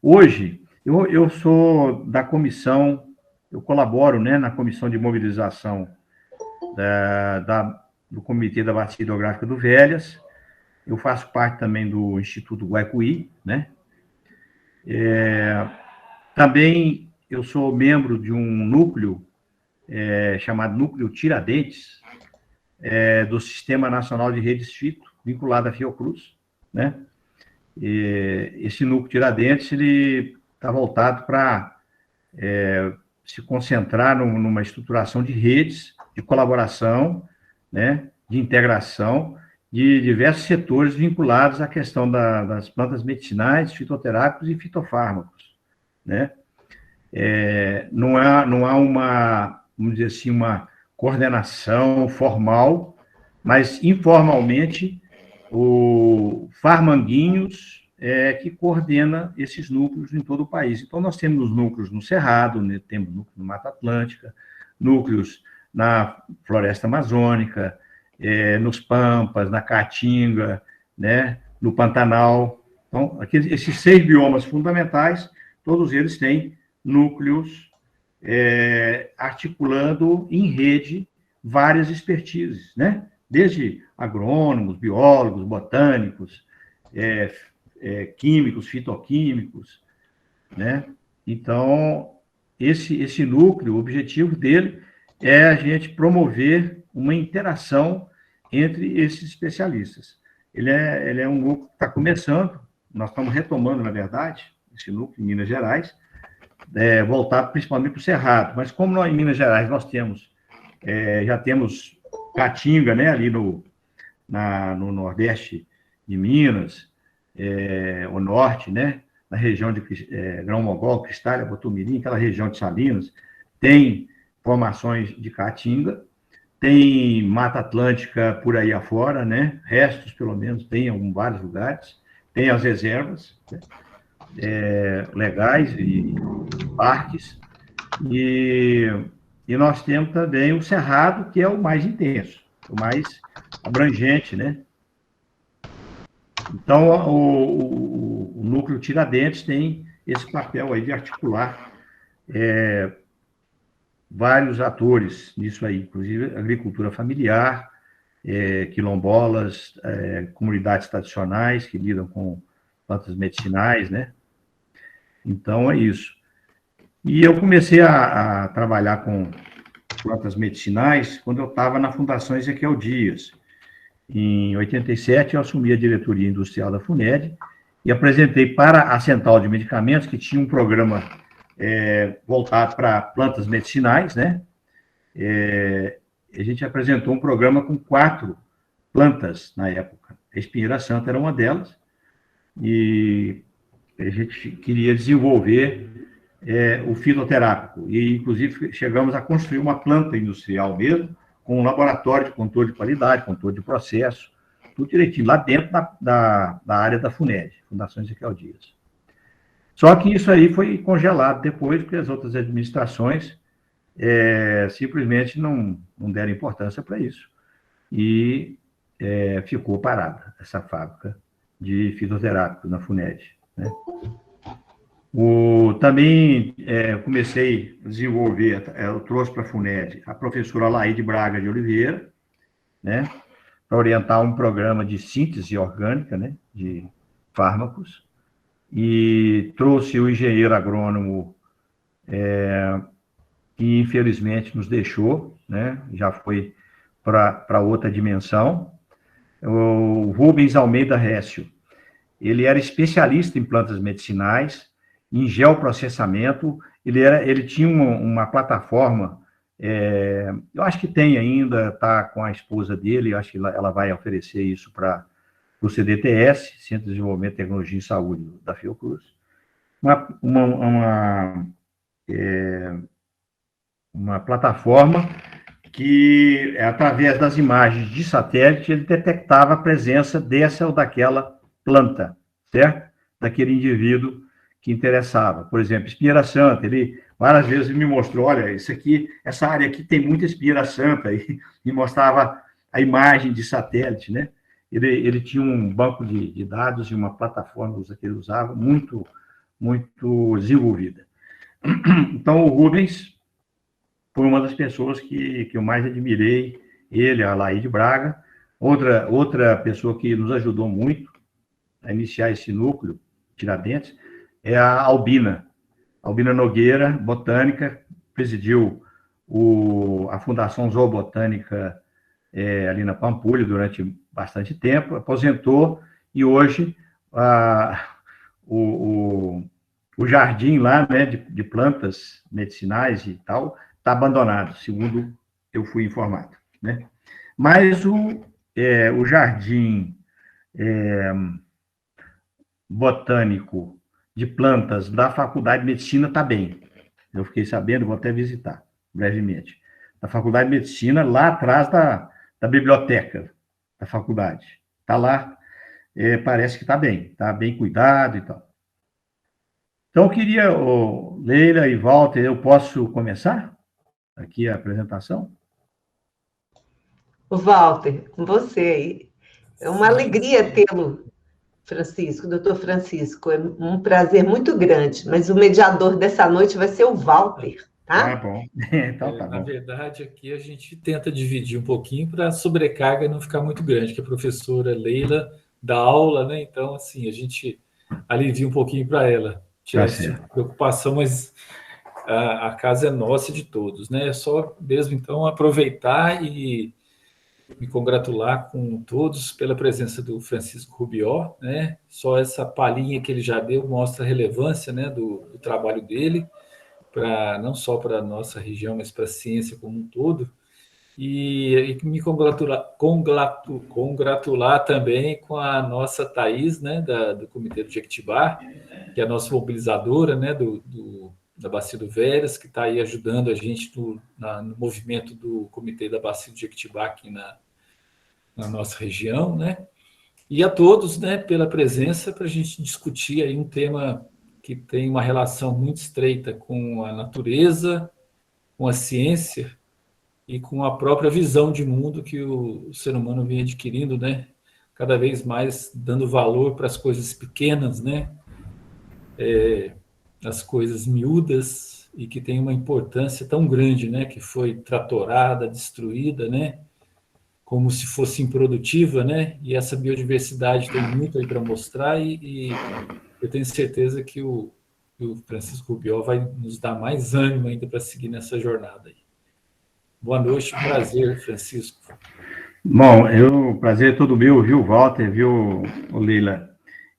Hoje, eu sou da comissão, eu colaboro, né, na comissão de mobilização do Comitê da Bacia Hidrográfica do Velhas. Eu faço parte também do Instituto Guaicuí, né? Também eu sou membro de um núcleo chamado Núcleo Tiradentes, do Sistema Nacional de Redes Fito, vinculado à Fiocruz, né? Esse núcleo Tiradentes, ele está voltado para se concentrar numa estruturação de redes, de colaboração, né, de integração de diversos setores vinculados à questão das plantas medicinais, fitoterápicos e fitofármacos, né? Não há uma, vamos dizer assim, uma coordenação formal, mas informalmente o Farmanguinhos que coordena esses núcleos em todo o país. Então, nós temos núcleos no Cerrado, né? Temos núcleos no Mata Atlântica, núcleos na Floresta Amazônica, nos Pampas, na Caatinga, né? No Pantanal. Então, esses 6 biomas fundamentais, todos eles têm núcleos articulando em rede várias expertises, né? Desde agrônomos, biólogos, botânicos, químicos, fitoquímicos, né? Então, esse núcleo, o objetivo dele é a gente promover uma interação entre esses especialistas. Ele é um núcleo que está começando, nós estamos retomando, na verdade, esse núcleo em Minas Gerais, voltado principalmente para o Cerrado, mas como nós, em Minas Gerais nós temos, já temos Caatinga, né, ali no Nordeste de Minas, o Norte, né, na região de Grão-Mogol, Cristália, Botumirim, aquela região de Salinas, tem formações de Caatinga, tem Mata Atlântica por aí afora, né, restos, pelo menos, tem em vários lugares, tem as reservas, né, legais e parques, e nós temos também o Cerrado, que é o mais intenso, o mais abrangente, né? Então, o núcleo Tiradentes tem esse papel aí de articular vários atores nisso aí, inclusive agricultura familiar, quilombolas, comunidades tradicionais que lidam com plantas medicinais, né? Então, é isso. E eu comecei a trabalhar com plantas medicinais quando eu estava na Fundação Ezequiel Dias. Em 87, eu assumi a diretoria industrial da FUNED e apresentei para a Central de Medicamentos, que tinha um programa voltado para plantas medicinais, né? A gente apresentou um programa com 4 plantas na época. A espinheira santa era uma delas, e a gente queria desenvolver o fitoterápico, e inclusive chegamos a construir uma planta industrial mesmo, com um laboratório de controle de qualidade, controle de processo, tudo direitinho, lá dentro da área da FUNED, Fundação Ezequiel Dias. Só que isso aí foi congelado depois, porque as outras administrações simplesmente não deram importância para isso, e ficou parada essa fábrica de fitoterápicos na FUNED, né? Também comecei a desenvolver, eu trouxe para a FUNED a professora Laide Braga de Oliveira, né, para orientar um programa de síntese orgânica, né, de fármacos, e trouxe o engenheiro agrônomo que infelizmente nos deixou, né, já foi para outra dimensão, o Rubens Almeida Récio. Ele era especialista em plantas medicinais, em geoprocessamento, ele tinha uma plataforma, eu acho que tem ainda, está com a esposa dele, eu acho que ela vai oferecer isso para o CDTS, Centro de Desenvolvimento de Tecnologia em Saúde da Fiocruz, uma plataforma que, através das imagens de satélite, ele detectava a presença dessa ou daquela planta, certo? Daquele indivíduo que interessava. Por exemplo, espinheira santa, ele várias vezes me mostrou, olha, essa área aqui tem muita espinheira santa, e me mostrava a imagem de satélite, né? Ele tinha um banco de dados e uma plataforma que ele usava muito, muito desenvolvida. Então, o Rubens foi uma das pessoas que eu mais admirei, ele, a Laíde Braga. Outra pessoa que nos ajudou muito a iniciar esse núcleo, Tiradentes, é a Albina Nogueira, botânica, presidiu a Fundação Zoobotânica ali na Pampulha durante bastante tempo, aposentou, e hoje o jardim lá, né, de plantas medicinais e tal, está abandonado, segundo eu fui informado, né? Mas o jardim botânico de plantas da Faculdade de Medicina está bem. Eu fiquei sabendo, vou até visitar brevemente. Da Faculdade de Medicina, lá atrás da biblioteca da faculdade. Está lá, parece que está bem cuidado e tal. Então, eu queria, Leila e Walter, eu posso começar aqui a apresentação? O Walter, com você aí. É uma alegria tê-lo, Francisco, doutor Francisco. É um prazer muito grande, mas o mediador dessa noite vai ser o Walter, tá? Tá bom. Então, tá bom. Na verdade, aqui a gente tenta dividir um pouquinho para a sobrecarga não ficar muito grande, que a professora Leila dá aula, né? Então, assim, a gente alivia um pouquinho para ela, tirar essa preocupação, mas a casa é nossa de todos, né? É só mesmo, então, aproveitar e me congratular com todos pela presença do Francisco Rubió, né? Só essa palhinha que ele já deu mostra a relevância, né, do trabalho dele, não só para a nossa região, mas para a ciência como um todo, e me congratular também com a nossa Thaís, né, do Comitê do Jequitibá, que é a nossa mobilizadora, né, da Bacia do Veras, que está aí ajudando a gente no movimento do Comitê da Bacia do Jequitibá aqui na nossa região, né? E a todos, né, pela presença, para a gente discutir aí um tema que tem uma relação muito estreita com a natureza, com a ciência e com a própria visão de mundo que o ser humano vem adquirindo, né? Cada vez mais dando valor para as coisas pequenas, né? As coisas miúdas e que tem uma importância tão grande, né? Que foi tratorada, destruída, né? Como se fosse improdutiva, né? E essa biodiversidade tem muito aí para mostrar e eu tenho certeza que o Francisco Rubió vai nos dar mais ânimo ainda para seguir nessa jornada aí. Boa noite, prazer, Francisco. Bom, o prazer é todo meu, viu, Walter, viu, Leila?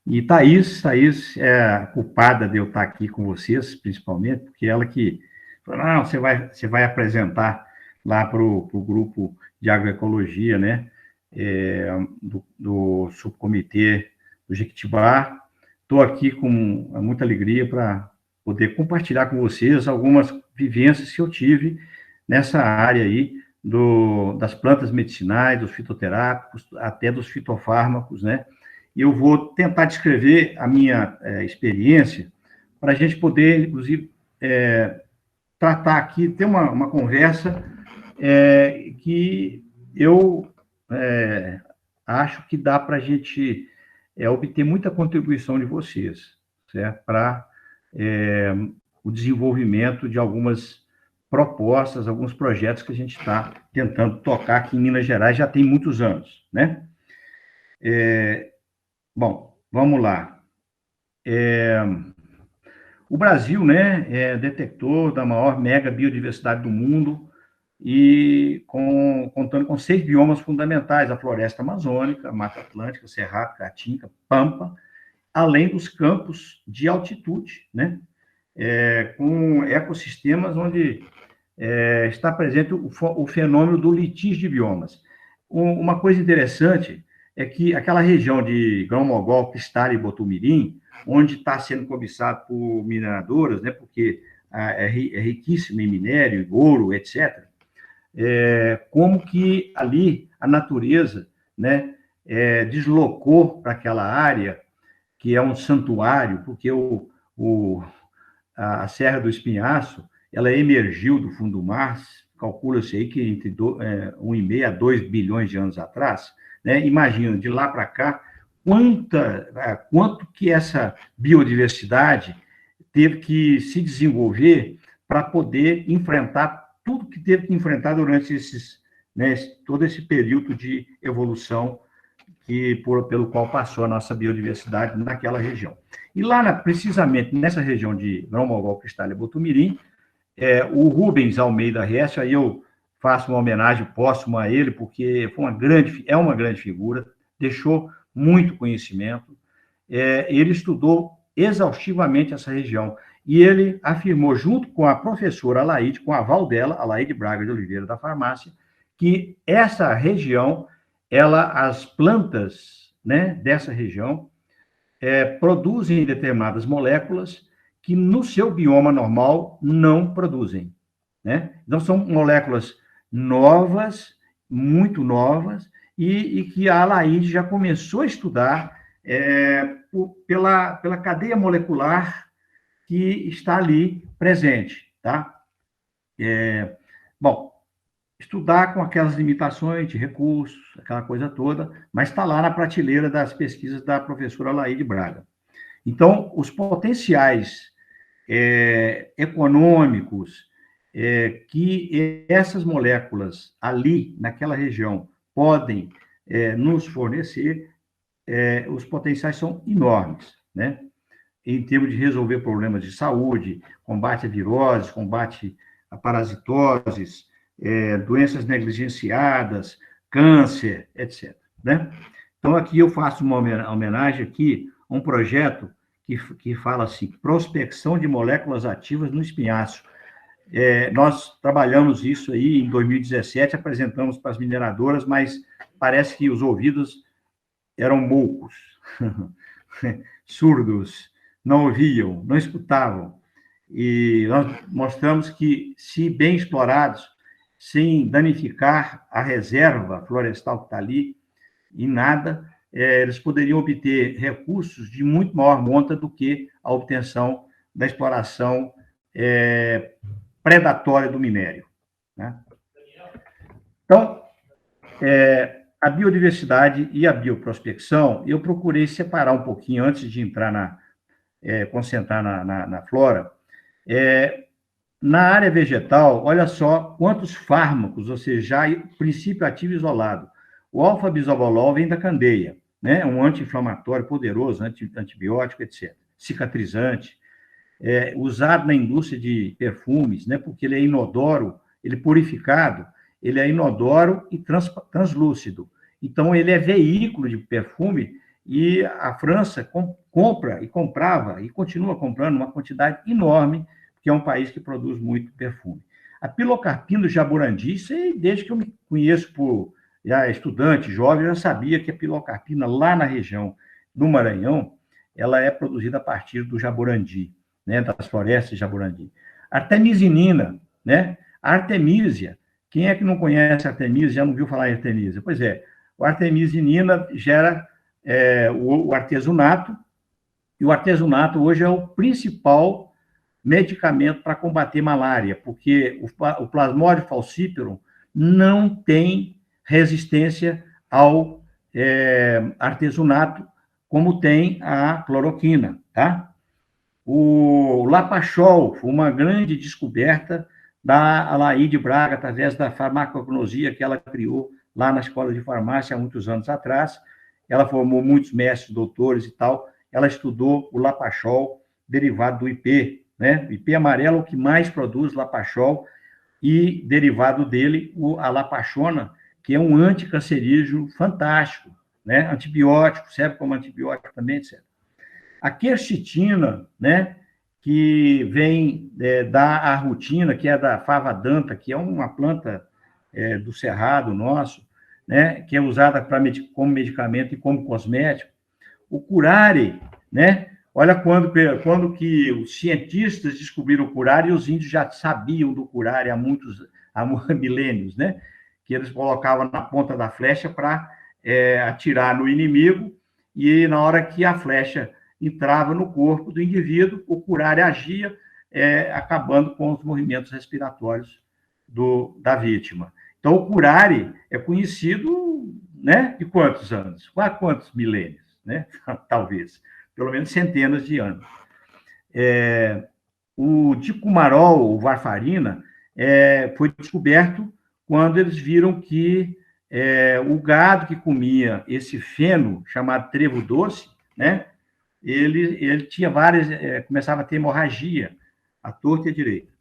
E Thaís é a culpada de eu estar aqui com vocês, principalmente, porque ela que falou, não, você vai apresentar lá para o grupo de agroecologia, né, do subcomitê do Jequitibá. Estou aqui com muita alegria para poder compartilhar com vocês algumas vivências que eu tive nessa área aí das plantas medicinais, dos fitoterápicos, até dos fitofármacos, né? E eu vou tentar descrever a minha experiência para a gente poder, inclusive, tratar aqui, ter uma conversa que eu acho que dá para a gente obter muita contribuição de vocês, certo? Para o desenvolvimento de algumas propostas, alguns projetos que a gente está tentando tocar aqui em Minas Gerais já tem muitos anos, né? Bom, vamos lá. O Brasil, né, é detetor da maior mega biodiversidade do mundo e contando com 6 biomas fundamentais: a floresta amazônica, a Mata Atlântica, Cerrado, Caatinga, Pampa, além dos campos de altitude, né, com ecossistemas onde está presente o fenômeno do litígio de biomas. Uma coisa interessante é que aquela região de Grão-Mogol, Cristal e Botumirim, onde está sendo cobiçado por mineradoras, né, porque é riquíssimo em minério, ouro, etc., como que ali a natureza, né, deslocou para aquela área, que é um santuário, porque a Serra do Espinhaço, ela emergiu do fundo do mar, calcula-se aí que entre 1,5 a 2 bilhões de anos atrás, né? Imagina, de lá para cá, quanto que essa biodiversidade teve que se desenvolver para poder enfrentar tudo que teve que enfrentar durante todo esse período de evolução pelo qual passou a nossa biodiversidade naquela região. E lá, precisamente nessa região de Grão-Mogol, Cristália e Botumirim, o Rubens Almeida Récio, aí eu faço uma homenagem póstuma a ele, porque é uma grande figura, deixou muito conhecimento, ele estudou exaustivamente essa região, e ele afirmou, junto com a professora Alaide, com a aval dela, Alaide Braga de Oliveira da Farmácia, que essa região, as plantas, né, dessa região produzem determinadas moléculas que no seu bioma normal não produzem, né? Então, são moléculas novas, muito novas, e que a Alaide já começou a estudar pela cadeia molecular que está ali presente, tá? Bom, estudar com aquelas limitações de recursos, aquela coisa toda, mas está lá na prateleira das pesquisas da professora Alaide Braga. Então, os potenciais econômicos que essas moléculas ali, naquela região, podem nos fornecer, os potenciais são enormes, né? Em termos de resolver problemas de saúde, combate a viroses, combate a parasitoses, doenças negligenciadas, câncer, etc. Né? Então, aqui eu faço uma homenagem aqui a um projeto que fala assim, prospecção de moléculas ativas no espinhaço. Nós trabalhamos isso aí em 2017, apresentamos para as mineradoras, mas parece que os ouvidos eram moucos, surdos, não ouviam, não escutavam. E nós mostramos que, se bem explorados, sem danificar a reserva florestal que está ali, em nada, eles poderiam obter recursos de muito maior monta do que a obtenção da exploração predatória do minério, né? Então, a biodiversidade e a bioprospecção, eu procurei separar um pouquinho, antes de entrar concentrar na flora. Na área vegetal, olha só quantos fármacos, ou seja, princípio ativo isolado. O alfa-bisabolol vem da candeia, né? Um anti-inflamatório poderoso, antibiótico, etc. Cicatrizante, usado na indústria de perfumes, né? Porque ele é inodoro, ele é purificado, ele é inodoro e translúcido. Então, ele é veículo de perfume, e a França compra e comprava e continua comprando uma quantidade enorme, que é um país que produz muito perfume. A pilocarpina do jaburandi, isso aí, desde que eu me conheço já estudante, jovem, eu já sabia que a pilocarpina lá na região do Maranhão, ela é produzida a partir do jaburandi, né, das florestas de jaburandi. Artemisinina, né? A artemísia, quem é que não conhece a artemísia, já não viu falar em artemísia? Pois é, a artemisinina gera o artesunato, e o artesunato hoje é o principal medicamento para combater malária, porque o Plasmodium falciparum não tem resistência ao artesunato, como tem a cloroquina, tá? O Lapachol foi uma grande descoberta da Alaide Braga, através da farmacognosia que ela criou lá na Escola de Farmácia há muitos anos atrás. Ela formou muitos mestres, doutores e tal. Ela estudou o Lapachol, derivado do IP, né? O IP amarelo é o que mais produz Lapachol, e derivado dele, a Lapachona, que é um anticancerígeno fantástico, né? Antibiótico, serve como antibiótico também, etc. A quercetina, né? Que vem da arrutina, que é da fava danta, que é uma planta do cerrado nosso, né? Que é usada como medicamento e como cosmético. O curare, né? Olha quando que os cientistas descobriram o curare, e os índios já sabiam do curare há milênios, né? Que eles colocavam na ponta da flecha para atirar no inimigo, e na hora que a flecha entrava no corpo do indivíduo, o curare agia, acabando com os movimentos respiratórios da vítima. Então, o curare é conhecido, né, de quantos anos? Quantos milênios, né? Talvez. Pelo menos centenas de anos. O dicumarol, o varfarina, foi descoberto quando eles viram que o gado que comia esse feno, chamado trevo doce, né, ele tinha várias, começava a ter hemorragia, à torta e à direita.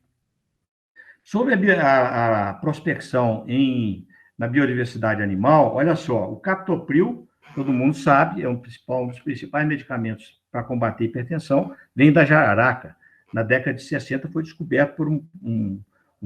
Sobre a prospecção na biodiversidade animal, olha só, o captopril, todo mundo sabe, é um dos principais medicamentos para combater a hipertensão, vem da jararaca. Na década de 60 foi descoberto por um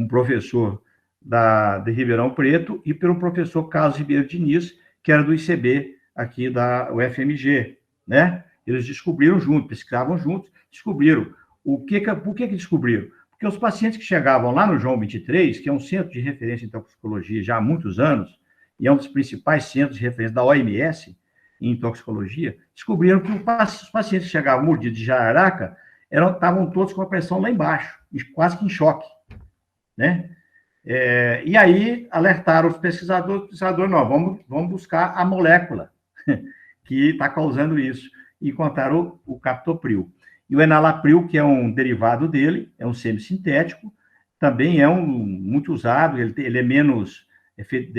professor de Ribeirão Preto e pelo professor Carlos Ribeiro Diniz, que era do ICB, aqui da UFMG, né? Eles descobriram juntos, pesquisavam juntos, descobriram. Por que descobriram? Porque os pacientes que chegavam lá no João 23, que é um centro de referência em toxicologia já há muitos anos, e é um dos principais centros de referência da OMS em toxicologia, descobriram que os pacientes que chegavam mordidos de jararaca estavam todos com a pressão lá embaixo, quase que em choque, né? E aí alertaram os pesquisadores, não, vamos buscar a molécula que está causando isso, e encontraram o captopril. E o enalapril, que é um derivado dele, é um semissintético, também é muito usado, ele é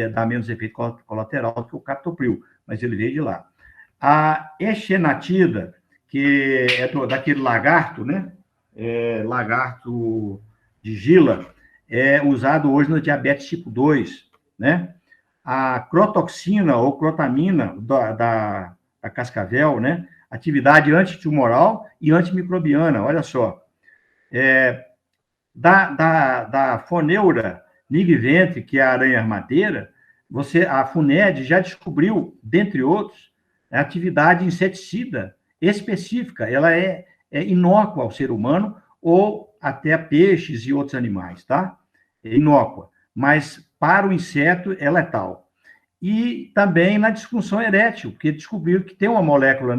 dá menos efeito colateral do que o captopril, mas ele veio de lá. A exenatida, que é daquele lagarto, né? Lagarto de Gila, é usado hoje no diabetes tipo 2, né? A crotoxina ou crotamina da cascavel, né? Atividade antitumoral e antimicrobiana, olha só. Da Foneura nigventri, que é a aranha armadeira, a FUNED já descobriu, dentre outros, a atividade inseticida específica. Ela é inócua ao ser humano ou até a peixes e outros animais, tá? É inócua, mas para o inseto é letal. E também na disfunção erétil, porque descobriram que tem uma molécula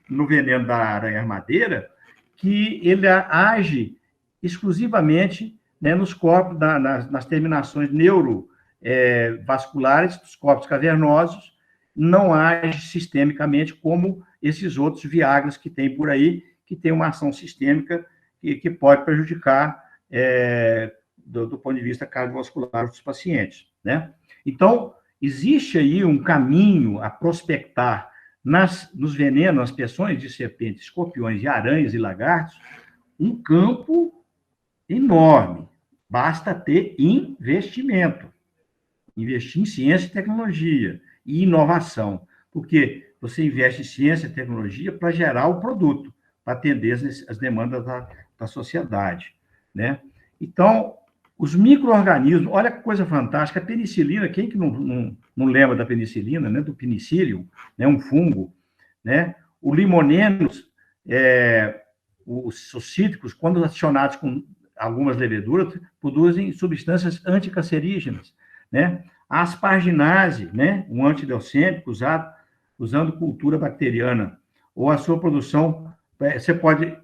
no veneno da aranha armadeira que ele age exclusivamente, né, nos corpos, nas terminações neurovasculares dos corpos cavernosos, não age sistemicamente como esses outros Viagras que tem por aí, que tem uma ação sistêmica que pode prejudicar do ponto de vista cardiovascular dos pacientes, né? Então, existe aí um caminho a prospectar nos venenos, nas peções de serpentes, escorpiões, e aranhas e lagartos, um campo enorme. Basta ter investimento. Investir em ciência e tecnologia e inovação. Porque você investe em ciência e tecnologia para gerar o produto, para atender as demandas da sociedade, né? Então, os micro-organismos, olha que coisa fantástica, a penicilina, quem que não lembra da penicilina, né? Do penicillium, né? Um fungo, né? O limonenos, os cítricos, quando acionados com algumas leveduras, produzem substâncias anticancerígenas, né? A asparginase, né? Um antideucêmico usando cultura bacteriana, ou a sua produção, você pode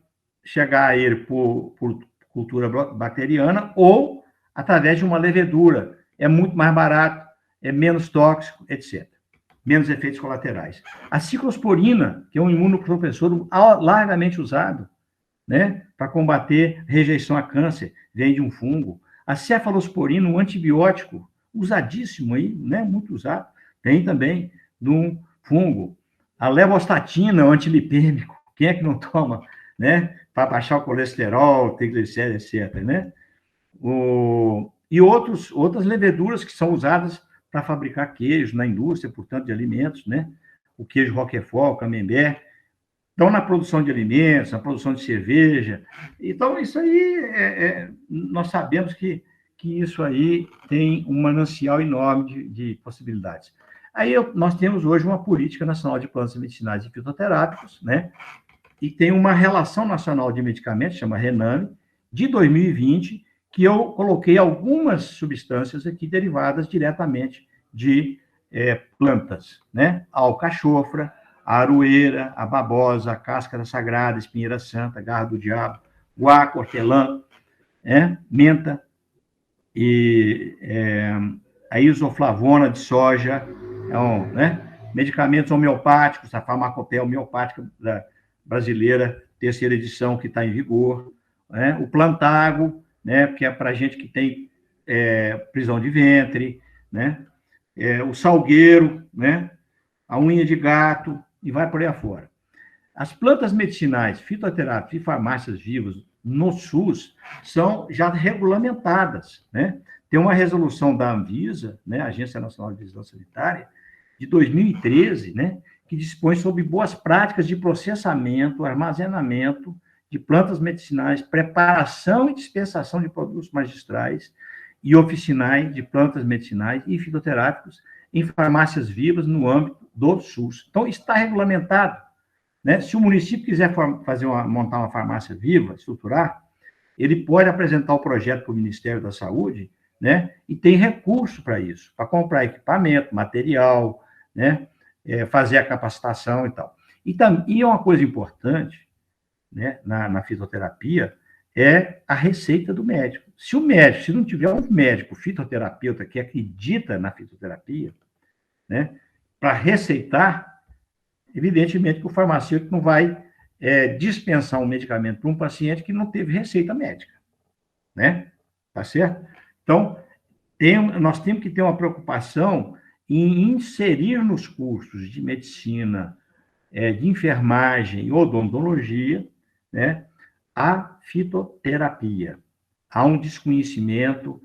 chegar a ele por cultura bacteriana ou através de uma levedura. É muito mais barato, é menos tóxico, etc. Menos efeitos colaterais. A ciclosporina, que é um imunossupressor largamente usado, né, para combater rejeição a câncer, vem de um fungo. A cefalosporina, um antibiótico usadíssimo aí, né, muito usado, vem também de um fungo. A levostatina, um antilipêmico, quem é que não toma, né, para baixar o colesterol, triglicéridos, etc., né? E outras leveduras que são usadas para fabricar queijo na indústria, portanto, de alimentos, né? O queijo Roquefort, o camembert, estão na produção de alimentos, na produção de cerveja. Então, isso aí, nós sabemos que isso aí tem um manancial enorme de possibilidades. Aí nós temos hoje uma política nacional de plantas medicinais e fitoterápicos, né? E tem uma relação nacional de medicamentos, chama RENAME, de 2020, que eu coloquei algumas substâncias aqui derivadas diretamente de plantas, né? A alcachofra, a aroeira, a babosa, a cáscara sagrada, espinheira santa, garra do diabo, guaco, hortelã, menta, e a isoflavona de soja, né? Medicamentos homeopáticos, a farmacopeia homeopática brasileira terceira edição que está em vigor, né? O Plantago, né? Que é para gente que tem prisão de ventre, né? O Salgueiro, né? A unha de gato, e vai por aí afora. As plantas medicinais, fitoterápicas e farmácias vivas no SUS são já regulamentadas, né? Tem uma resolução da Anvisa, né, Agência Nacional de Vigilância Sanitária, de 2013, né, que dispõe sobre boas práticas de processamento, armazenamento de plantas medicinais, preparação e dispensação de produtos magistrais e oficinais de plantas medicinais e fitoterápicos em farmácias vivas no âmbito do SUS. Então, está regulamentado, né? Se o município quiser montar uma farmácia viva, estruturar, ele pode apresentar o projeto para o Ministério da Saúde, né? E tem recurso para isso, para comprar equipamento, material, né? Fazer a capacitação e tal. E uma coisa importante, né, na fitoterapia, é a receita do médico. Se não tiver um médico fitoterapeuta que acredita na fitoterapia, né, para receitar, evidentemente que o farmacêutico não vai dispensar um medicamento para um paciente que não teve receita médica, né? Tá certo? Então, nós temos que ter uma preocupação em inserir nos cursos de medicina, de enfermagem e odontologia, né, a fitoterapia. Há um desconhecimento,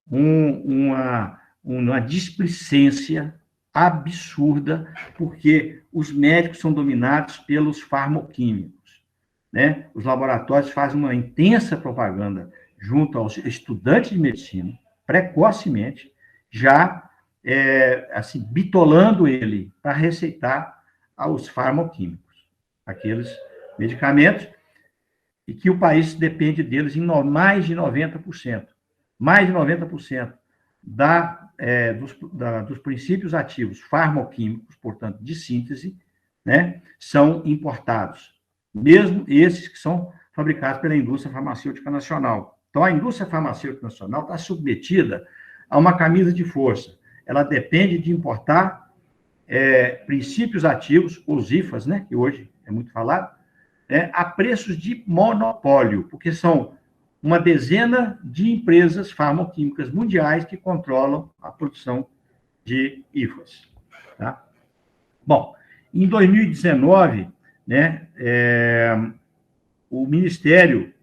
uma displicência absurda, porque os médicos são dominados pelos farmoquímicos, né? Os laboratórios fazem uma intensa propaganda junto aos estudantes de medicina, precocemente, já assim, bitolando ele para receitar aos farmoquímicos, aqueles medicamentos, e que o país depende deles em mais de 90%. Mais de 90% dos princípios ativos farmoquímicos, portanto, de síntese, né, são importados, mesmo esses que são fabricados pela indústria farmacêutica nacional. Então, a indústria farmacêutica nacional está submetida a uma camisa de força. Ela depende de importar princípios ativos, os IFAs, né, que hoje é muito falado, a preços de monopólio, porque são uma dezena de empresas farmoquímicas mundiais que controlam a produção de IFAs. Tá? Bom, em 2019, né, o Ministério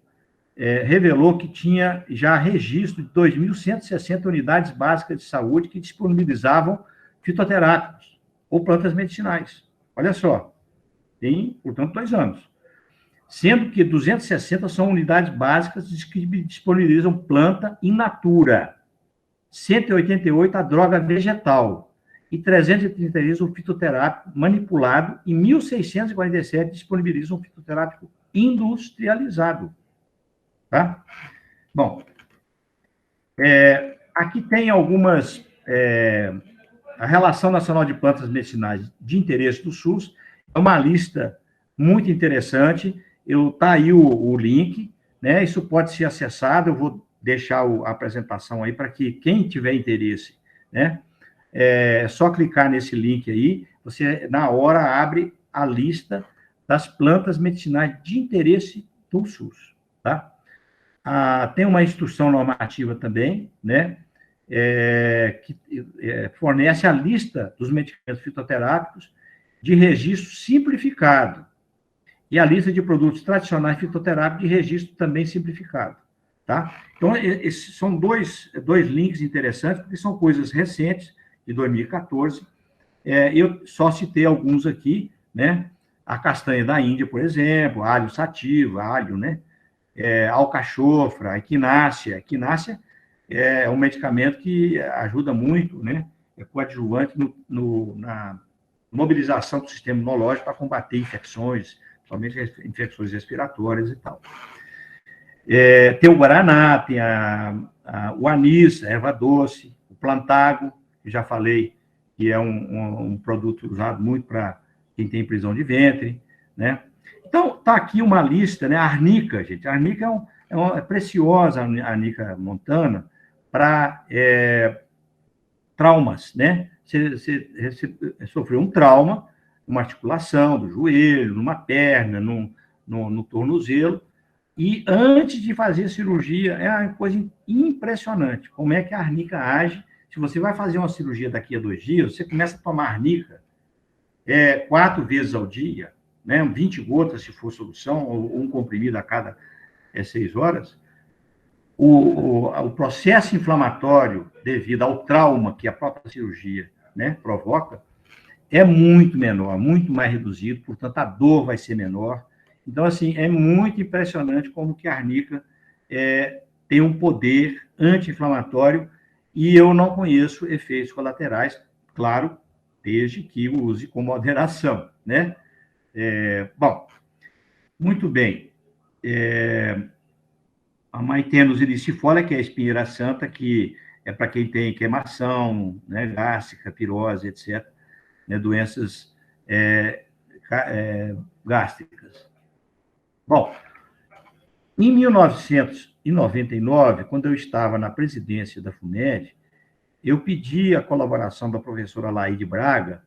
revelou que tinha já registro de 2.160 unidades básicas de saúde que disponibilizavam fitoterápicos ou plantas medicinais. Olha só, tem, portanto, 2 anos. Sendo que 260 são unidades básicas que disponibilizam planta in natura, 188 a droga vegetal e 333 o fitoterápico manipulado e 1.647 disponibilizam o fitoterápico industrializado. Tá? Bom, aqui tem algumas... a Relação Nacional de Plantas Medicinais de Interesse do SUS é uma lista muito interessante. Tá aí o link, né? Isso pode ser acessado. Eu vou deixar a apresentação aí para que quem tiver interesse, né? É só clicar nesse link aí, você, na hora, abre a lista das plantas medicinais de interesse do SUS, tá? Tem uma instrução normativa também, né? Que fornece a lista dos medicamentos fitoterápicos de registro simplificado e a lista de produtos tradicionais fitoterápicos de registro também simplificado, tá? Então, esses são dois links interessantes, porque são coisas recentes, de 2014. Eu só citei alguns aqui, né? A castanha da Índia, por exemplo, alho sativa, alho, né? Alcachofra, a equinácea. A equinácea é um medicamento que ajuda muito, né? É coadjuvante na mobilização do sistema imunológico para combater infecções, principalmente infecções respiratórias e tal. Tem o guaraná, tem o anis, a erva doce, o plantago, que já falei, que é um produto usado muito para quem tem prisão de ventre, né? Então, está aqui uma lista, né? A arnica, gente. A arnica é preciosa, a arnica montana, para traumas, né? Você sofreu um trauma, uma articulação do joelho, numa perna, no tornozelo, e antes de fazer a cirurgia, é uma coisa impressionante, como é que a arnica age. Se você vai fazer uma cirurgia daqui a 2 dias, você começa a tomar arnica 4 vezes ao dia, né? 20 gotas, se for solução, ou um comprimido a cada 6 horas. O processo inflamatório devido ao trauma que a própria cirurgia, né, provoca, é muito menor, muito mais reduzido, portanto, a dor vai ser menor. Então, assim, é muito impressionante como que a arnica tem um poder anti-inflamatório, e eu não conheço efeitos colaterais, claro, desde que use com moderação, né? Bom, muito bem. A maitênus ilicifolia, que é a espinheira santa, que é para quem tem queimação, né, gástrica, pirose, etc., né, doenças gástricas. Bom, em 1999, quando eu estava na presidência da FUNED, eu pedi a colaboração da professora Laíde Braga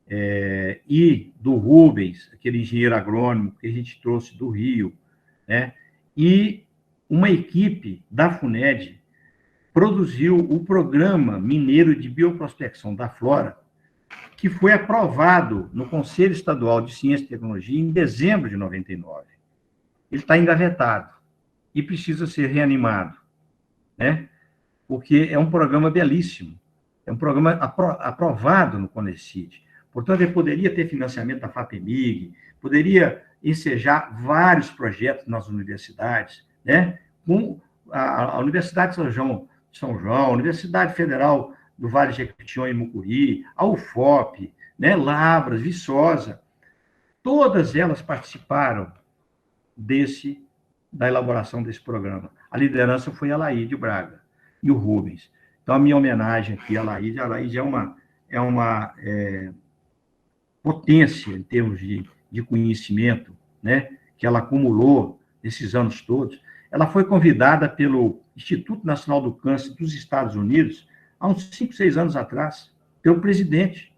e do Rubens, aquele engenheiro agrônomo que a gente trouxe do Rio, né, e uma equipe da FUNED produziu o Programa Mineiro de Bioprospecção da Flora, que foi aprovado no Conselho Estadual de Ciência e Tecnologia em dezembro de 99. Ele está engavetado e precisa ser reanimado, né? Porque é um programa belíssimo, é um programa aprovado no CONECYT. Portanto, ele poderia ter financiamento da FAPEMIG, poderia ensejar vários projetos nas universidades, né? Com a Universidade de São João, a Universidade Federal do Vale de Jequitinhonha e Mucuri, a UFOP, né? Lavras, Viçosa, todas elas participaram da elaboração desse programa. A liderança foi a Laíde Braga e o Rubens. Então, a minha homenagem aqui à Laíde é uma potência em termos de conhecimento, né, que ela acumulou nesses anos todos. Ela foi convidada pelo Instituto Nacional do Câncer dos Estados Unidos, há uns 5, 6 anos atrás, pelo presidente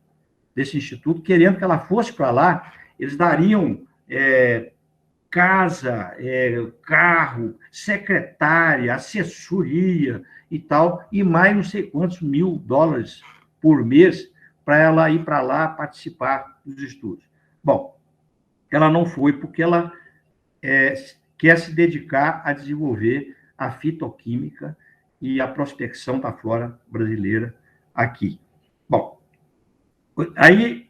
desse instituto, querendo que ela fosse para lá. Eles dariam casa, carro, secretária, assessoria e tal, e mais não sei quantos $1.000 por mês para ela ir para lá participar dos estudos. Bom, ela não foi porque ela quer se dedicar a desenvolver a fitoquímica e a prospecção da flora brasileira aqui. Bom, aí,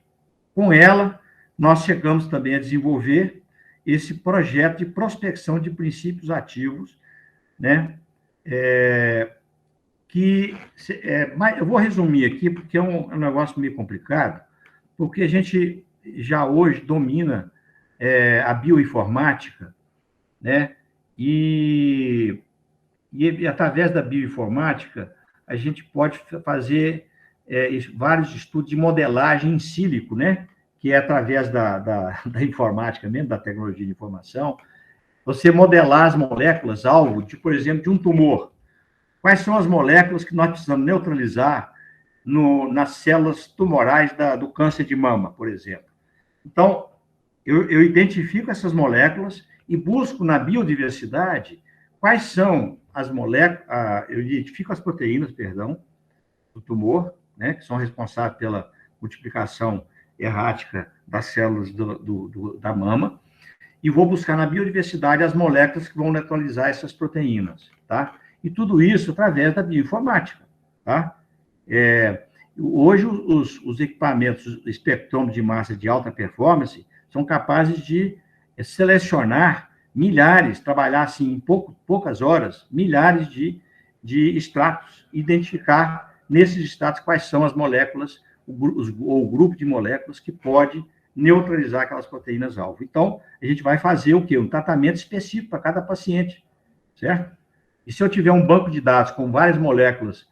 com ela, nós chegamos também a desenvolver esse projeto de prospecção de princípios ativos, né? Mas eu vou resumir aqui, porque é um negócio meio complicado, porque a gente já hoje domina a bioinformática, né? E através da bioinformática, a gente pode fazer vários estudos de modelagem in sílico, né? Que é através da informática mesmo, da tecnologia de informação, você modelar as moléculas alvo, por exemplo, de um tumor. Quais são as moléculas que nós precisamos neutralizar nas células tumorais do câncer de mama, por exemplo? Então, eu identifico essas moléculas e busco na biodiversidade quais são as moléculas, eu identifico as proteínas, do tumor, né, que são responsáveis pela multiplicação errática das células da mama, e vou buscar na biodiversidade as moléculas que vão neutralizar essas proteínas, tá? E tudo isso através da bioinformática, tá? Hoje, os equipamentos espectrômetro de massa de alta performance são capazes de selecionar milhares, trabalhar assim em poucas horas, milhares de extratos, identificar nesses extratos quais são as moléculas, ou o grupo de moléculas que pode neutralizar aquelas proteínas-alvo. Então, a gente vai fazer o quê? Um tratamento específico para cada paciente, certo? E se eu tiver um banco de dados com várias moléculas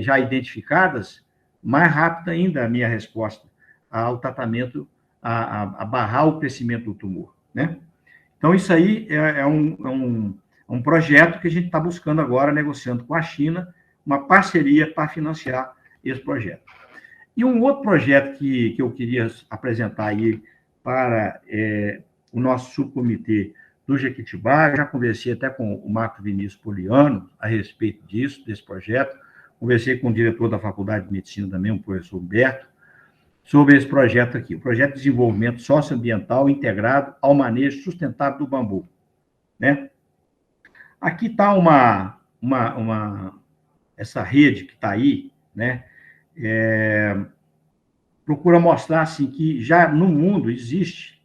já identificadas, mais rápido ainda a minha resposta ao tratamento, a barrar o crescimento do tumor, né? Então, isso aí é um projeto que a gente está buscando agora, negociando com a China, uma parceria para financiar esse projeto. E um outro projeto que eu queria apresentar aí para o nosso subcomitê do Jequitibá. Já conversei até com o Marco Vinícius Poliano a respeito disso, desse projeto. Conversei com o diretor da Faculdade de Medicina também, o professor Humberto, sobre esse projeto aqui, o Projeto de Desenvolvimento Socioambiental Integrado ao Manejo Sustentável do Bambu, né? Aqui está essa rede que está aí, né? Procura mostrar assim, que já no mundo existe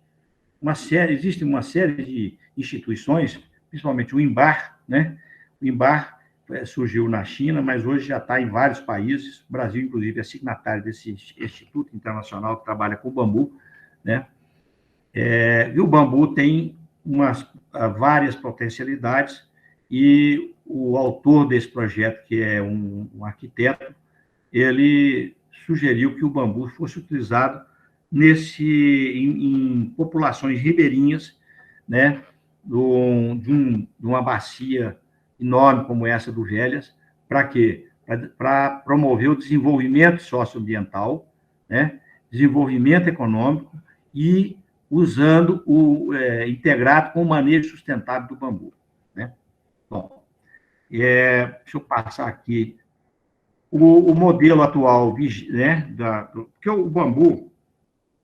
uma série de instituições, principalmente o INBAR, né? O INBAR surgiu na China, mas hoje já está em vários países. O Brasil, inclusive, é signatário desse Instituto Internacional que trabalha com o bambu, né? E o bambu tem várias potencialidades, e o autor desse projeto, que é um arquiteto, ele sugeriu que o bambu fosse utilizado em populações ribeirinhas, né, de uma bacia enorme como essa do Velhas. Para quê? Para promover o desenvolvimento socioambiental, né, desenvolvimento econômico, e usando integrado com o manejo sustentável do bambu, né? Bom, deixa eu passar aqui o modelo atual, né, porque o bambu,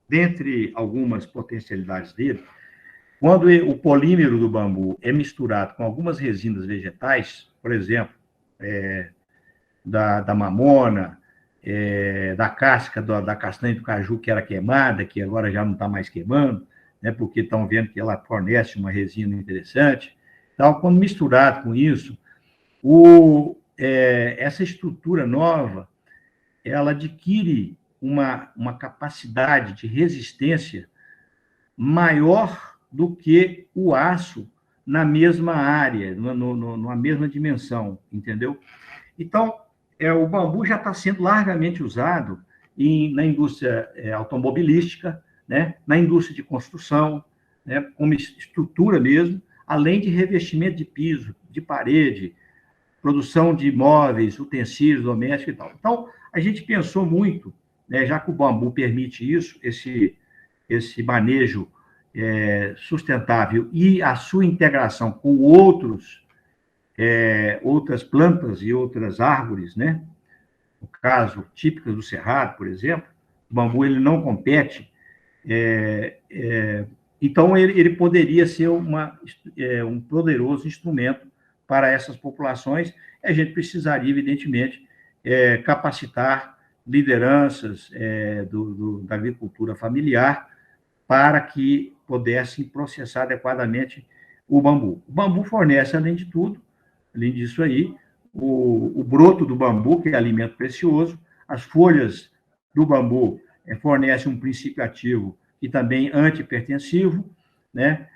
dentre algumas potencialidades dele, quando o polímero do bambu é misturado com algumas resinas vegetais, por exemplo, da mamona, da casca da castanha do caju, que era queimada, que agora já não está mais queimando, né, porque estão vendo que ela fornece uma resina interessante. Então, quando misturado com isso, essa estrutura nova, ela adquire uma capacidade de resistência maior do que o aço na mesma área, na mesma dimensão, entendeu? Então, o bambu já está sendo largamente usado na indústria automobilística, né, na indústria de construção, né, como estrutura mesmo, além de revestimento de piso, de parede, produção de móveis, utensílios domésticos e tal. Então, a gente pensou muito, né, já que o bambu permite isso, esse manejo sustentável e a sua integração com outras plantas e outras árvores, né? No caso, típicas do Cerrado, por exemplo, o bambu ele não compete, então ele poderia ser um poderoso instrumento para essas populações. A gente precisaria, evidentemente, capacitar lideranças da agricultura familiar para que pudessem processar adequadamente o bambu. O bambu fornece, além disso aí, o broto do bambu, que é alimento precioso, as folhas do bambu fornecem um princípio ativo e também antihipertensivo, né?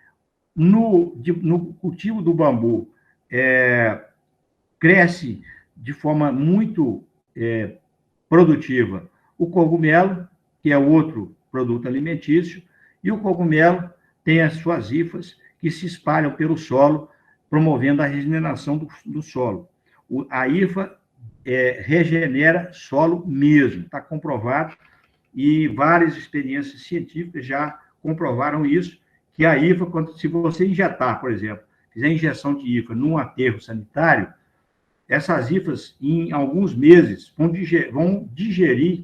No cultivo do bambu, cresce de forma muito produtiva o cogumelo, que é outro produto alimentício, e o cogumelo tem as suas hifas que se espalham pelo solo, promovendo a regeneração do solo. A hifa regenera solo mesmo, está comprovado, e várias experiências científicas já comprovaram isso, que a hifa, se você injetar, por exemplo, fizer injeção de hifa num aterro sanitário, essas hifas, em alguns meses, vão digerir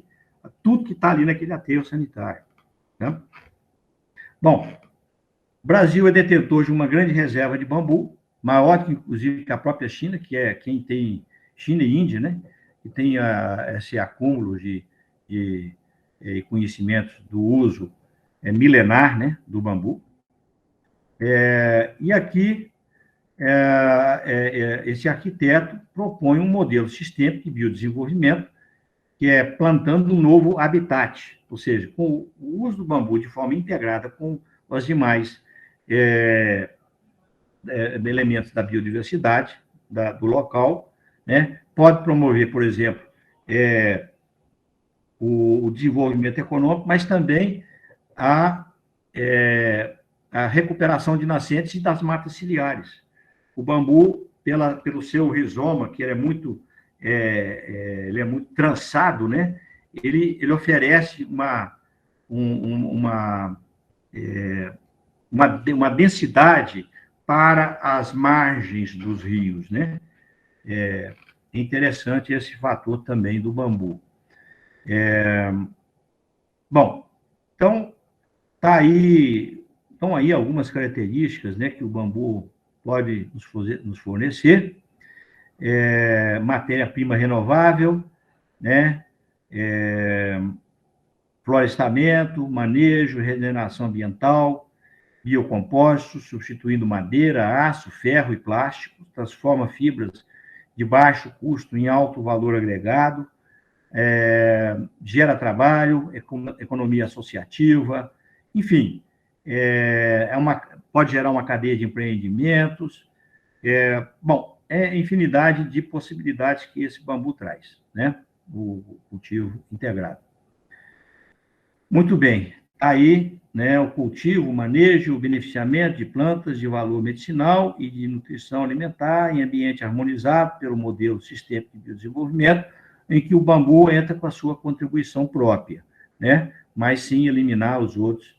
tudo que está ali naquele aterro sanitário, né? Bom, o Brasil é detentor de uma grande reserva de bambu, maior, inclusive, que a própria China, que é quem tem, China e Índia, né? Que tem esse acúmulo de conhecimentos do uso milenar, né, do bambu. E aqui, esse arquiteto propõe um modelo sistêmico de biodesenvolvimento, que é plantando um novo habitat, ou seja, com o uso do bambu de forma integrada com os demais elementos da biodiversidade do local, né? Pode promover, por exemplo, o desenvolvimento econômico, mas também a recuperação de nascentes e das matas ciliares. O bambu, pelo seu rizoma, que ele é muito trançado, né? Ele oferece uma densidade para as margens dos rios, né? É interessante esse fator também do bambu. Bom, então, estão aí algumas características, né, que o bambu pode nos fornecer. Matéria-prima renovável, né? Florestamento, manejo, regeneração ambiental, biocompostos, substituindo madeira, aço, ferro e plástico, transforma fibras de baixo custo em alto valor agregado, gera trabalho, economia associativa, enfim, pode gerar uma cadeia de empreendimentos. Bom, infinidade de possibilidades que esse bambu traz, né? O cultivo integrado. Muito bem, aí, né, o cultivo, o manejo, o beneficiamento de plantas de valor medicinal e de nutrição alimentar em ambiente harmonizado pelo modelo sistêmico de desenvolvimento, em que o bambu entra com a sua contribuição própria, né? Mas sim eliminar os outros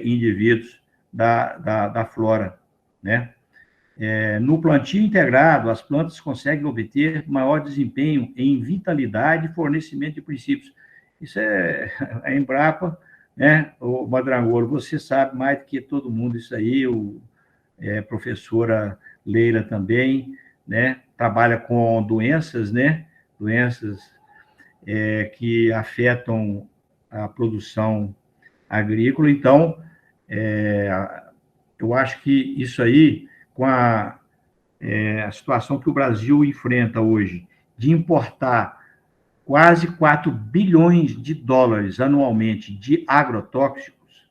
indivíduos da flora, né? No plantio integrado, as plantas conseguem obter maior desempenho em vitalidade e fornecimento de princípios. Isso é a Embrapa, né? O Madrangolo, você sabe mais do que todo mundo isso aí, professora Leila também, né? Trabalha com doenças, né? Doenças que afetam a produção agrícola. Então, eu acho que isso aí, com a situação que o Brasil enfrenta hoje, de importar quase 4 bilhões de dólares anualmente de agrotóxicos,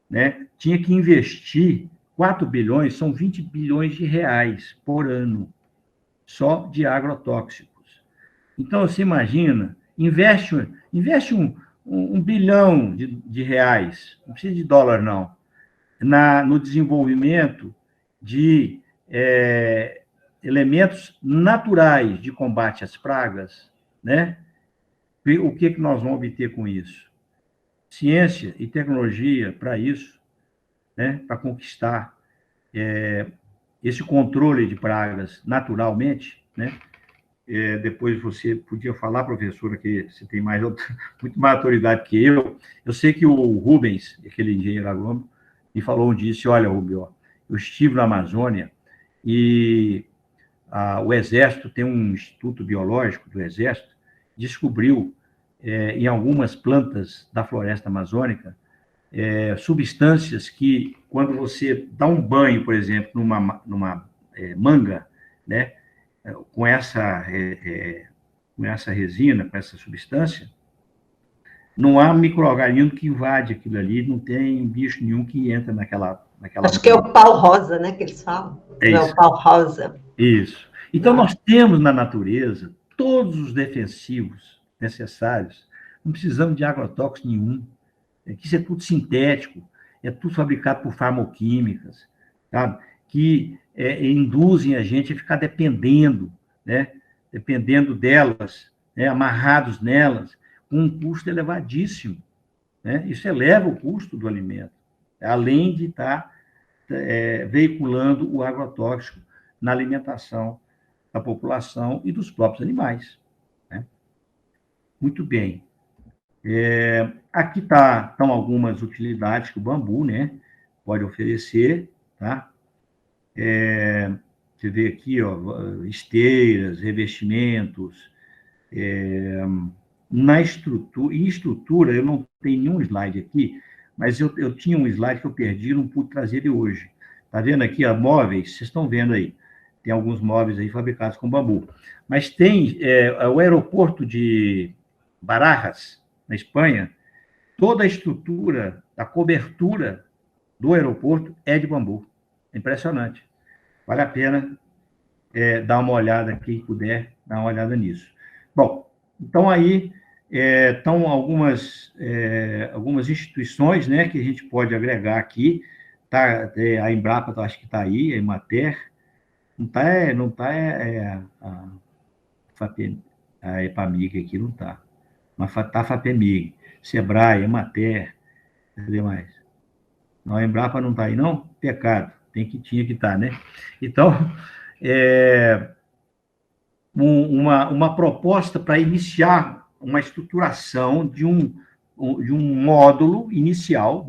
né? Tinha que investir 4 bilhões, são 20 bilhões de reais por ano, só de agrotóxicos. Então, você imagina, investe um bilhão de reais, não precisa de dólar, não, no desenvolvimento de elementos naturais de combate às pragas, né? O que nós vamos obter com isso? Ciência e tecnologia para isso, né? Para conquistar esse controle de pragas naturalmente, né? Depois você podia falar, professora, que você tem muito mais autoridade que eu. Eu sei que o Rubens, aquele engenheiro agrônomo, me falou disse, olha, Rubens, eu estive na Amazônia e o Exército tem um instituto biológico do Exército, descobriu em algumas plantas da floresta amazônica substâncias que, quando você dá um banho, por exemplo, numa manga, né, com essa resina, com essa substância, não há micro-organismo que invade aquilo ali, não tem bicho nenhum que entra naquela Acho que é o pau rosa, né, que eles falam. É não isso. É o pau rosa. Isso. Então, nós temos na natureza todos os defensivos necessários. Não precisamos de agrotóxico nenhum. Isso é tudo sintético, é tudo fabricado por farmoquímicas, sabe? Que induzem a gente a ficar dependendo, né? Dependendo delas, né? Amarrados nelas, com um custo elevadíssimo, né? Isso eleva o custo do alimento, além de estar veiculando o agrotóxico na alimentação da população e dos próprios animais, né? Muito bem. Aqui estão algumas utilidades que o bambu, né, pode oferecer, tá? Você vê aqui, ó, esteiras, revestimentos. Em estrutura, eu não tenho nenhum slide aqui, mas eu tinha um slide que eu perdi, não pude trazer ele hoje. Está vendo aqui, ó, móveis? Vocês estão vendo aí. Tem alguns móveis aí fabricados com bambu. Mas tem o aeroporto de Barajas, na Espanha, toda a estrutura, a cobertura do aeroporto é de bambu. É impressionante. Vale a pena dar uma olhada, quem puder, dar uma olhada nisso. Bom, então aí estão algumas instituições, né, que a gente pode agregar aqui. Tá, a Embrapa, acho que está aí, a Emater, não está a EPAMIG aqui, não está. Mas está a FAPEMIG, Sebrae, Emater, cadê mais? Não, a Embrapa não está aí, não? Pecado. Tinha que estar, né? Então, uma proposta para iniciar uma estruturação de um módulo inicial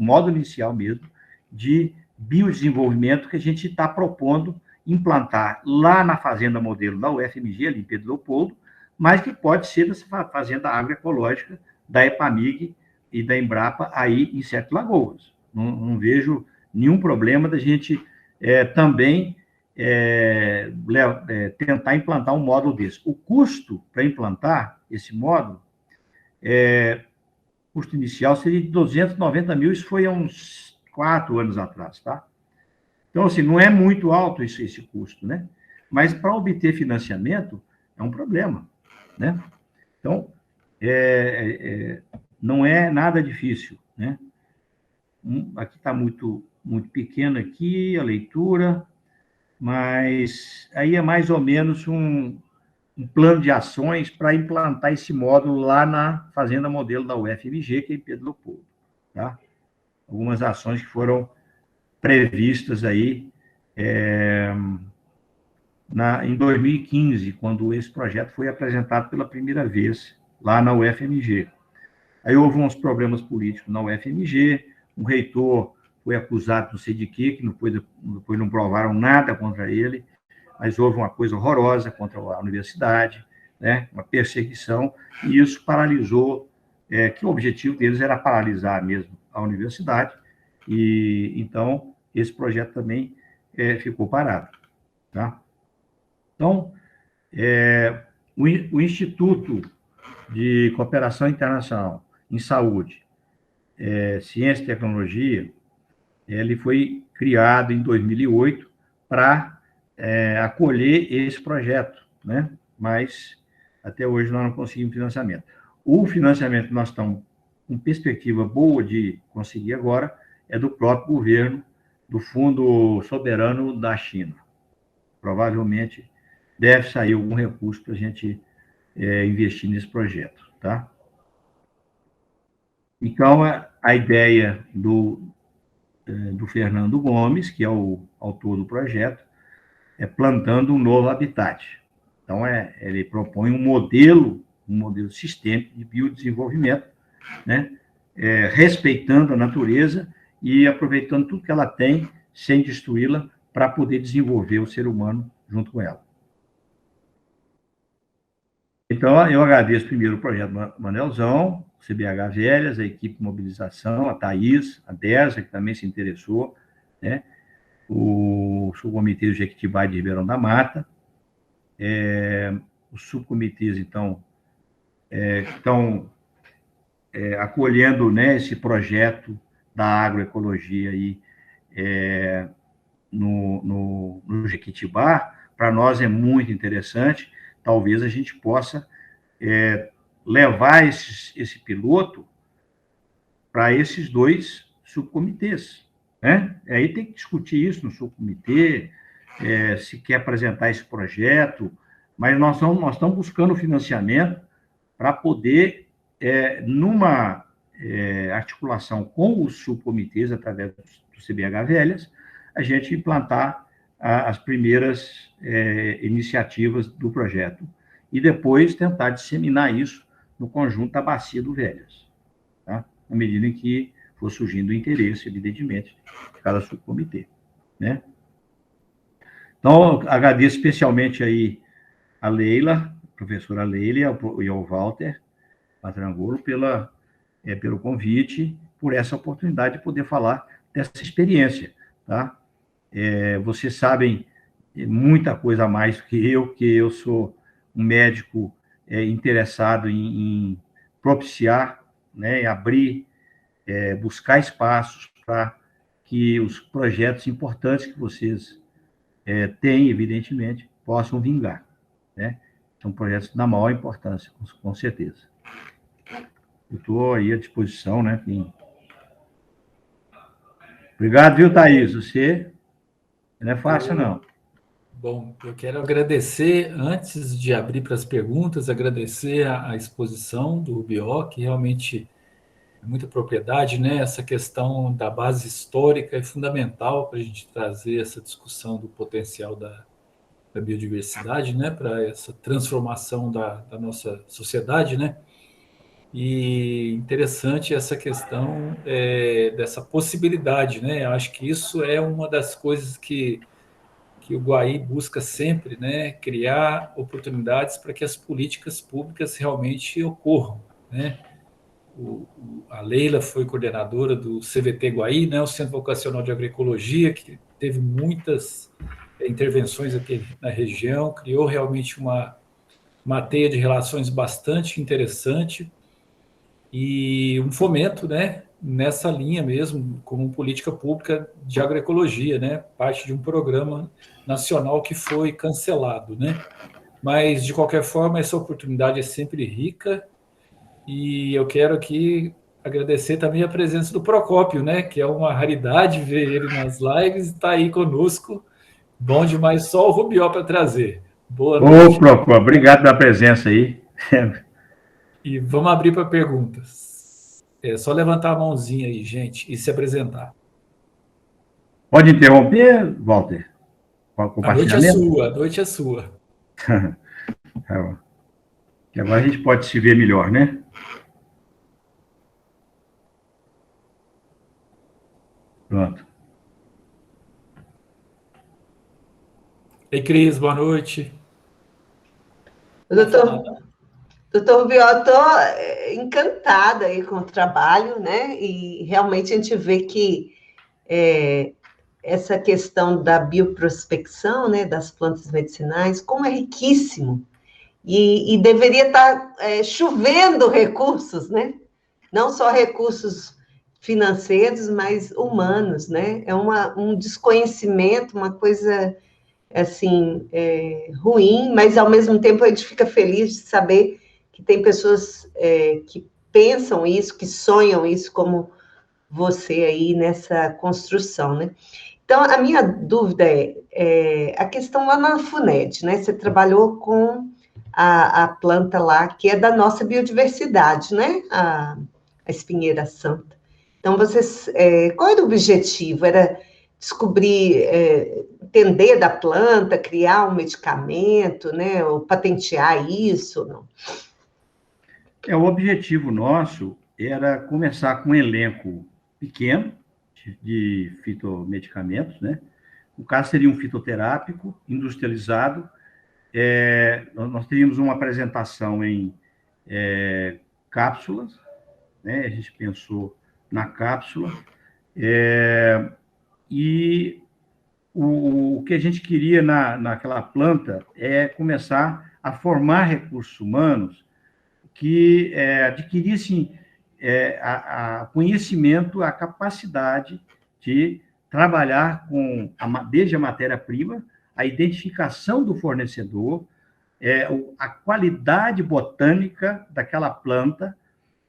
mesmo, de biodesenvolvimento que a gente está propondo implantar lá na Fazenda Modelo da UFMG, ali em Pedro Leopoldo, mas que pode ser dessa Fazenda Agroecológica da EPAMIG e da Embrapa aí em Sete Lagoas. Não vejo nenhum problema da gente também tentar implantar um módulo desse. O custo para implantar esse módulo, o custo inicial seria de 290 mil, isso foi há uns 4 anos atrás, tá? Então, assim, não é muito alto esse custo, né? Mas para obter financiamento é um problema, né? Então, não é nada difícil, né? Aqui está muito pequeno aqui a leitura, mas aí é mais ou menos um plano de ações para implantar esse módulo lá na Fazenda Modelo da UFMG, que é em Pedro Leopoldo, tá? Algumas ações que foram previstas aí em 2015, quando esse projeto foi apresentado pela primeira vez lá na UFMG. Aí houve uns problemas políticos na UFMG, o reitor foi acusado não sei de quê, que depois não provaram nada contra ele, mas houve uma coisa horrorosa contra a universidade, né? Uma perseguição, e isso paralisou, que o objetivo deles era paralisar mesmo a universidade, e então esse projeto também ficou parado, tá? Então, o Instituto de Cooperação Internacional em Saúde, Ciência e Tecnologia, ele foi criado em 2008 para acolher esse projeto, né? Mas até hoje nós não conseguimos financiamento. O financiamento que nós estamos com perspectiva boa de conseguir agora é do próprio governo, do Fundo Soberano da China. Provavelmente deve sair algum recurso para a gente investir nesse projeto, tá? Então, a ideia do Fernando Gomes, que é o autor do projeto, é plantando um novo habitat. Então, ele propõe um modelo sistêmico de biodesenvolvimento, né? Respeitando a natureza e aproveitando tudo que ela tem, sem destruí-la, para poder desenvolver o ser humano junto com ela. Então, eu agradeço primeiro o Projeto Manelzão, o CBH Velhas, a equipe de mobilização, a Thaís, a Deza, que também se interessou, né? O subcomitê do Jequitibá de Ribeirão da Mata, os subcomitês, então, estão acolhendo, né, esse projeto da agroecologia aí, no Jequitibá. Para nós é muito interessante, talvez a gente possa levar esse piloto para esses 2 subcomitês, né? Aí tem que discutir isso no subcomitê, se quer apresentar esse projeto, mas nós estamos buscando financiamento para poder, numa articulação com os subcomitês, através do CBH Velhas, a gente implantar as primeiras iniciativas do projeto e depois tentar disseminar isso no conjunto da Bacia do Velhas, tá? À medida em que for surgindo o interesse, evidentemente, de cada subcomitê, né? Então, agradeço especialmente aí a Leila, a professora Leila e ao Walter Mastrangolo pelo convite, por essa oportunidade de poder falar dessa experiência, tá? Vocês sabem muita coisa a mais do que eu sou um médico interessado em propiciar, né, abrir, buscar espaços para que os projetos importantes que vocês têm, evidentemente, possam vingar, né? São projetos da maior importância, com certeza. Eu estou aí à disposição, né? Obrigado, viu, Thaís? Você não é fácil, não. Bom, eu quero agradecer, antes de abrir para as perguntas, agradecer a exposição do Rubió, que realmente muita propriedade, né? Essa questão da base histórica é fundamental para a gente trazer essa discussão do potencial da biodiversidade, né? Para essa transformação da nossa sociedade, né? E interessante essa questão dessa possibilidade, né? Eu acho que isso é uma das coisas que o Guaí busca sempre, né? Criar oportunidades para que as políticas públicas realmente ocorram, né? A Leila foi coordenadora do CVT Guaí, né, o Centro Vocacional de Agroecologia, que teve muitas intervenções aqui na região, criou realmente uma teia de relações bastante interessante e um fomento, né, nessa linha mesmo, como política pública de agroecologia, né, parte de um programa nacional que foi cancelado, né. Mas, de qualquer forma, essa oportunidade é sempre rica. E eu quero aqui agradecer também a presença do Procópio, né? Que é uma raridade ver ele nas lives, está aí conosco. Bom demais, só o Rubió para trazer. Boa noite. Ô, Procópio, obrigado pela presença aí. E vamos abrir para perguntas. É só levantar a mãozinha aí, gente, e se apresentar. Pode interromper, Walter? Com o A noite é compartilhamento? sua, a noite é sua. Tá bom. Que agora a gente pode se ver melhor, né? Pronto. Ei, Cris, boa noite. Doutor Rubió, estou encantada aí com o trabalho, né? E realmente a gente vê que essa questão da bioprospecção, né, das plantas medicinais, como é riquíssimo. E deveria estar chovendo recursos, né? Não só recursos financeiros, mas humanos, né? É um desconhecimento, uma coisa assim ruim, mas ao mesmo tempo a gente fica feliz de saber que tem pessoas que pensam isso, que sonham isso, como você aí nessa construção, né? Então, a minha dúvida é a questão lá na FUNED, né? Você trabalhou com a planta lá, que é da nossa biodiversidade, né? A espinheira santa. Então, vocês, qual era o objetivo? Era descobrir, entender da planta, criar um medicamento, né? Ou patentear isso, não? O objetivo nosso era começar com um elenco pequeno de fitomedicamentos, né? O caso seria um fitoterápico industrializado. Nós teríamos uma apresentação em cápsulas, né? A gente pensou na cápsula, e o que a gente queria naquela planta é começar a formar recursos humanos que adquirissem a conhecimento, a capacidade de trabalhar desde a matéria-prima, a identificação do fornecedor, a qualidade botânica daquela planta,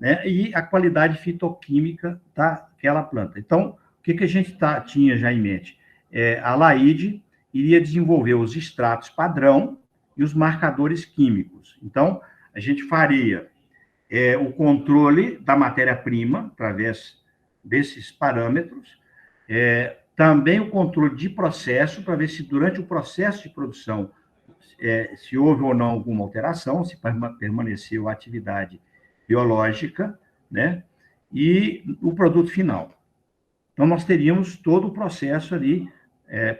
né, e a qualidade fitoquímica daquela planta. Então, o que a gente tinha já em mente? A LAID iria desenvolver os extratos padrão e os marcadores químicos. Então, a gente faria o controle da matéria-prima, através desses parâmetros, também o controle de processo, para ver se durante o processo de produção se houve ou não alguma alteração, se permaneceu a atividade biológica, né? E o produto final. Então, nós teríamos todo o processo ali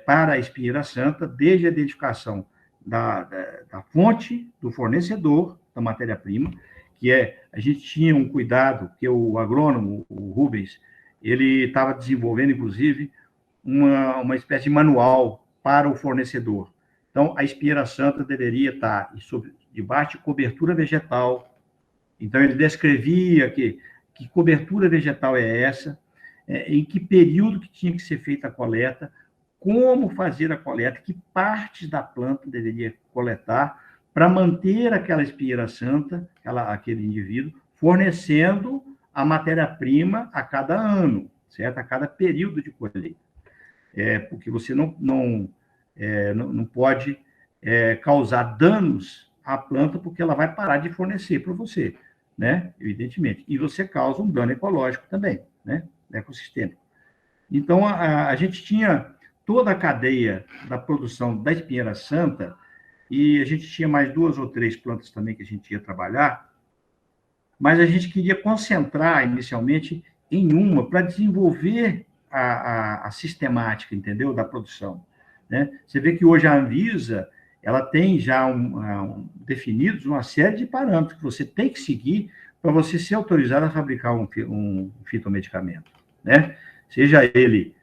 para a espinheira santa, desde a identificação da fonte, do fornecedor da matéria-prima, que a gente tinha um cuidado, que o agrônomo, o Rubens, ele estava desenvolvendo, inclusive, uma espécie de manual para o fornecedor. Então, a espinheira santa deveria estar debaixo de cobertura vegetal. Então, ele descrevia que cobertura vegetal é essa, em que período que tinha que ser feita a coleta, como fazer a coleta, que partes da planta deveria coletar para manter aquela espinheira santa, aquele indivíduo, fornecendo a matéria-prima a cada ano, certo? A cada período de colheita. Porque você não pode causar danos à planta, porque ela vai parar de fornecer para você. né? Evidentemente. E você causa um dano ecológico também, né? Ecossistêmico. Então, a gente tinha toda a cadeia da produção da espinheira santa, e a gente tinha mais 2 ou 3 plantas também que a gente ia trabalhar, mas a gente queria concentrar inicialmente em uma para desenvolver a sistemática, entendeu, da produção. Né? Você vê que hoje a Anvisa ela tem já definidos uma série de parâmetros que você tem que seguir para você ser autorizado a fabricar um fitomedicamento, né? Seja ele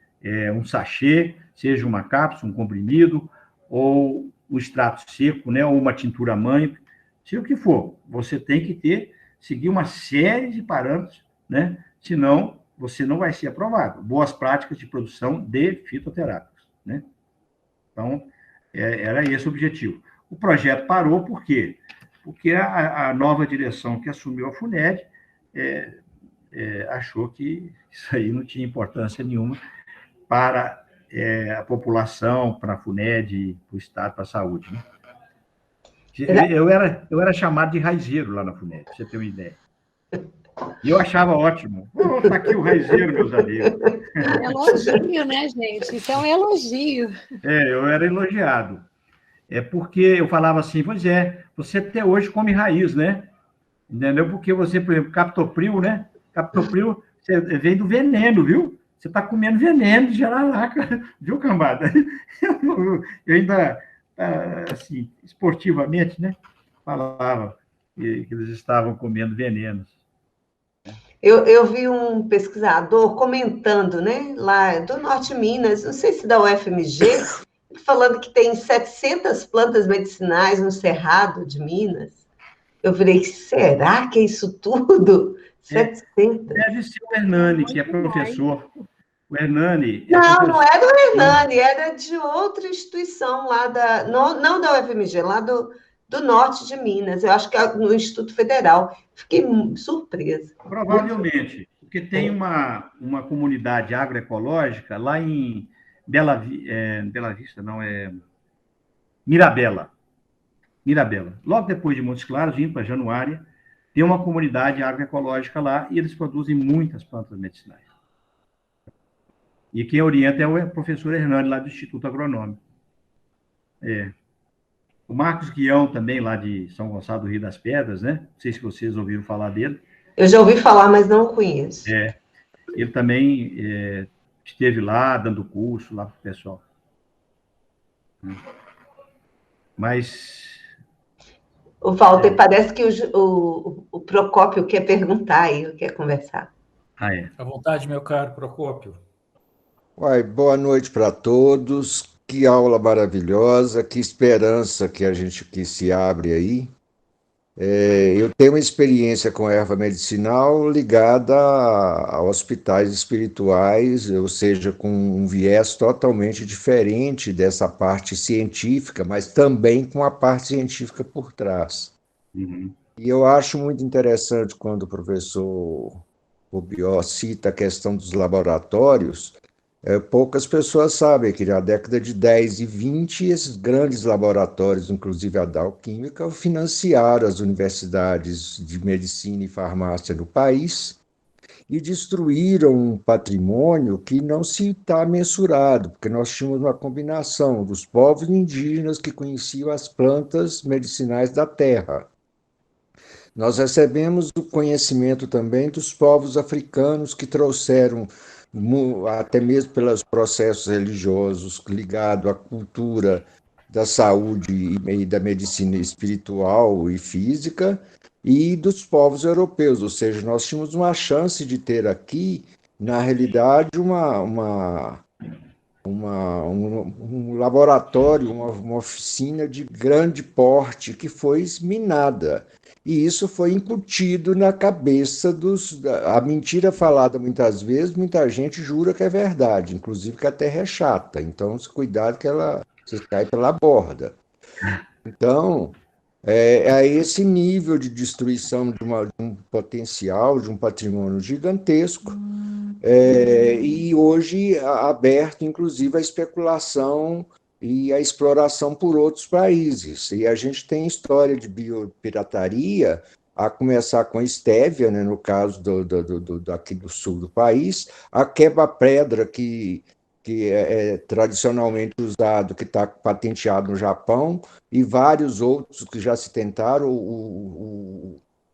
um sachê, seja uma cápsula, um comprimido, ou um extrato seco, né? Ou uma tintura mãe, seja o que for, você tem que seguir uma série de parâmetros, né? Senão você não vai ser aprovado. Boas práticas de produção de fitoterápicos, né? Então, era esse o objetivo. O projeto parou por quê? Porque a nova direção que assumiu a FUNED achou que isso aí não tinha importância nenhuma para a população, para a FUNED, para o Estado, para a saúde. Né? Eu era chamado de raizeiro lá na FUNED, para você ter uma ideia. E eu achava ótimo. Está aqui o raizeiro, meus amigos. É elogio, né, gente? Isso é um elogio. Eu era elogiado. Porque eu falava assim, pois você até hoje come raiz, né? Entendeu? Porque você, por exemplo, captopril, né? Captopril vem do veneno, viu? Você está comendo veneno de jararaca, viu, cambada? Eu ainda, assim, esportivamente, né? Falava que eles estavam comendo venenos. Eu vi um pesquisador comentando, né, lá do Norte de Minas, não sei se da UFMG, falando que tem 700 plantas medicinais no Cerrado de Minas. Eu falei, será que é isso tudo? 700? Deve ser o Hernani, que é professor. O Hernani... Não é do Hernani, era de outra instituição lá não da UFMG, lá do norte de Minas. Eu acho que é no Instituto Federal. Fiquei surpresa. Provavelmente, porque tem uma comunidade agroecológica lá em Bela Vista, não, Mirabela. Logo depois de Montes Claros, indo para Januária, tem uma comunidade agroecológica lá e eles produzem muitas plantas medicinais. E quem orienta é o professor Hernani, lá do Instituto Agronômico. O Marcos Guião, também, lá de São Gonçalo do Rio das Pedras, né? Não sei se vocês ouviram falar dele. Eu já ouvi falar, mas não o conheço. Ele também esteve lá, dando curso lá para o pessoal. Mas... O Walter, parece que o Procópio quer perguntar aí, quer conversar. À vontade, meu caro Procópio. Boa noite para todos. Que aula maravilhosa, que esperança que se abre aí. Eu tenho uma experiência com erva medicinal ligada a hospitais espirituais, ou seja, com um viés totalmente diferente dessa parte científica, mas também com a parte científica por trás. Uhum. E eu acho muito interessante quando o professor Rubió cita a questão dos laboratórios. Poucas pessoas sabem que na década de 10 e 20, esses grandes laboratórios, inclusive a Dow Química, financiaram as universidades de medicina e farmácia no país e destruíram um patrimônio que não se está mensurado, porque nós tínhamos uma combinação dos povos indígenas que conheciam as plantas medicinais da terra. Nós recebemos o conhecimento também dos povos africanos que trouxeram, até mesmo pelos processos religiosos ligados à cultura da saúde e da medicina espiritual e física, e dos povos europeus, ou seja, nós tínhamos uma chance de ter aqui, na realidade, um laboratório, uma oficina de grande porte que foi minada. E isso foi incutido na cabeça a mentira falada muitas vezes, muita gente jura que é verdade, inclusive que a terra é chata. Então, cuidado que você cai pela borda. Então, é esse nível de destruição de um potencial, de um patrimônio gigantesco, e hoje aberto, inclusive, à especulação e a exploração por outros países. E a gente tem história de biopirataria a começar com a estévia, né, no caso daqui do sul do país, a quebra-pedra, que é tradicionalmente usado, que está patenteado no Japão, e vários outros que já se tentaram.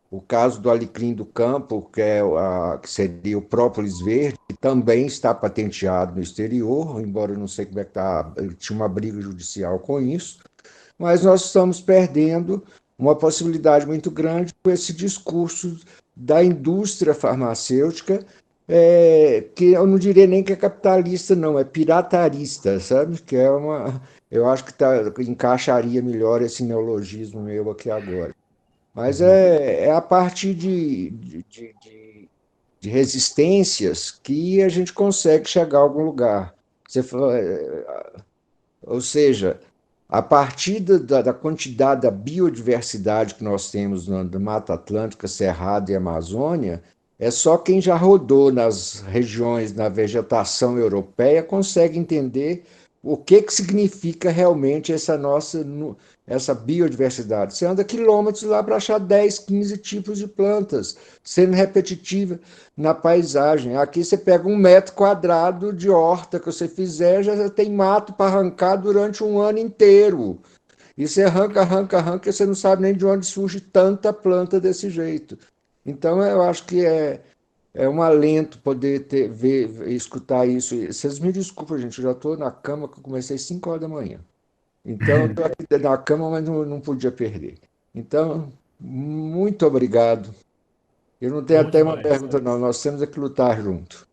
O caso do alecrim do campo, que seria o própolis verde, que também está patenteado no exterior, embora eu não sei como é que está, tinha uma briga judicial com isso, mas nós estamos perdendo uma possibilidade muito grande com esse discurso da indústria farmacêutica, que eu não diria nem que é capitalista, não, é piratarista, sabe? Que é eu acho que encaixaria melhor esse neologismo meu aqui agora. Mas é a partir de resistências que a gente consegue chegar a algum lugar. Ou seja, a partir da quantidade da biodiversidade que nós temos na Mata Atlântica, Cerrado e Amazônia, é só quem já rodou nas regiões, na vegetação europeia, consegue entender o que significa realmente essa biodiversidade. Você anda quilômetros lá para achar 10, 15 tipos de plantas, sendo repetitiva na paisagem. Aqui você pega 1 metro quadrado de horta que você fizer, já tem mato para arrancar durante um ano inteiro. E você arranca, arranca, arranca, e você não sabe nem de onde surge tanta planta desse jeito. Então, eu acho que é um alento poder escutar isso. Vocês me desculpem, gente, eu já estou na cama, que eu comecei às 5 horas da manhã. Então, eu estou aqui na cama, mas não podia perder. Então, muito obrigado. Eu não tenho Bom até uma demais. pergunta, não. Nós temos é que lutar junto.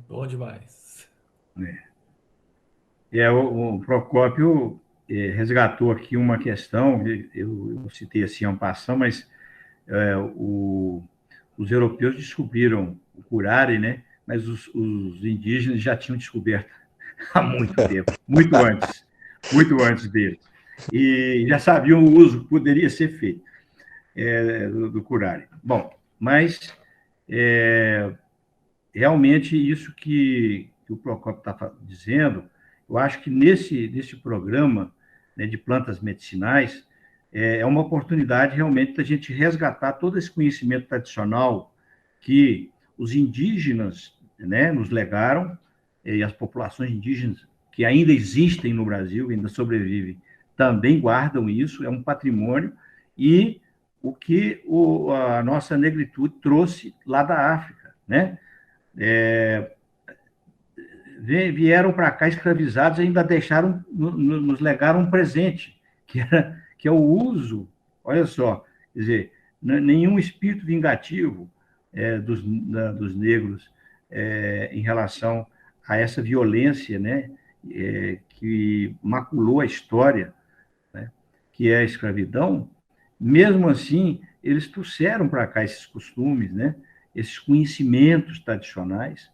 Bom demais. O Procópio resgatou aqui uma questão, eu citei assim en passant, mas os europeus descobriram o curare, né? Mas os indígenas já tinham descoberto há muito tempo, muito antes deles. E já sabiam o uso que poderia ser feito do curare. Bom, mas realmente isso que o Procópio está dizendo, eu acho que nesse programa, né, de plantas medicinais, é uma oportunidade realmente da gente resgatar todo esse conhecimento tradicional que os indígenas, né, nos legaram, e as populações indígenas que ainda existem no Brasil, ainda sobrevivem, também guardam isso, é um patrimônio, e o que a nossa negritude trouxe lá da África, né? Vieram para cá escravizados e ainda deixaram, nos legaram um presente, que é o uso, olha só, quer dizer, nenhum espírito vingativo dos negros em relação a essa violência, né, que maculou a história, né, que é a escravidão. Mesmo assim, eles trouxeram para cá esses costumes, né, esses conhecimentos tradicionais,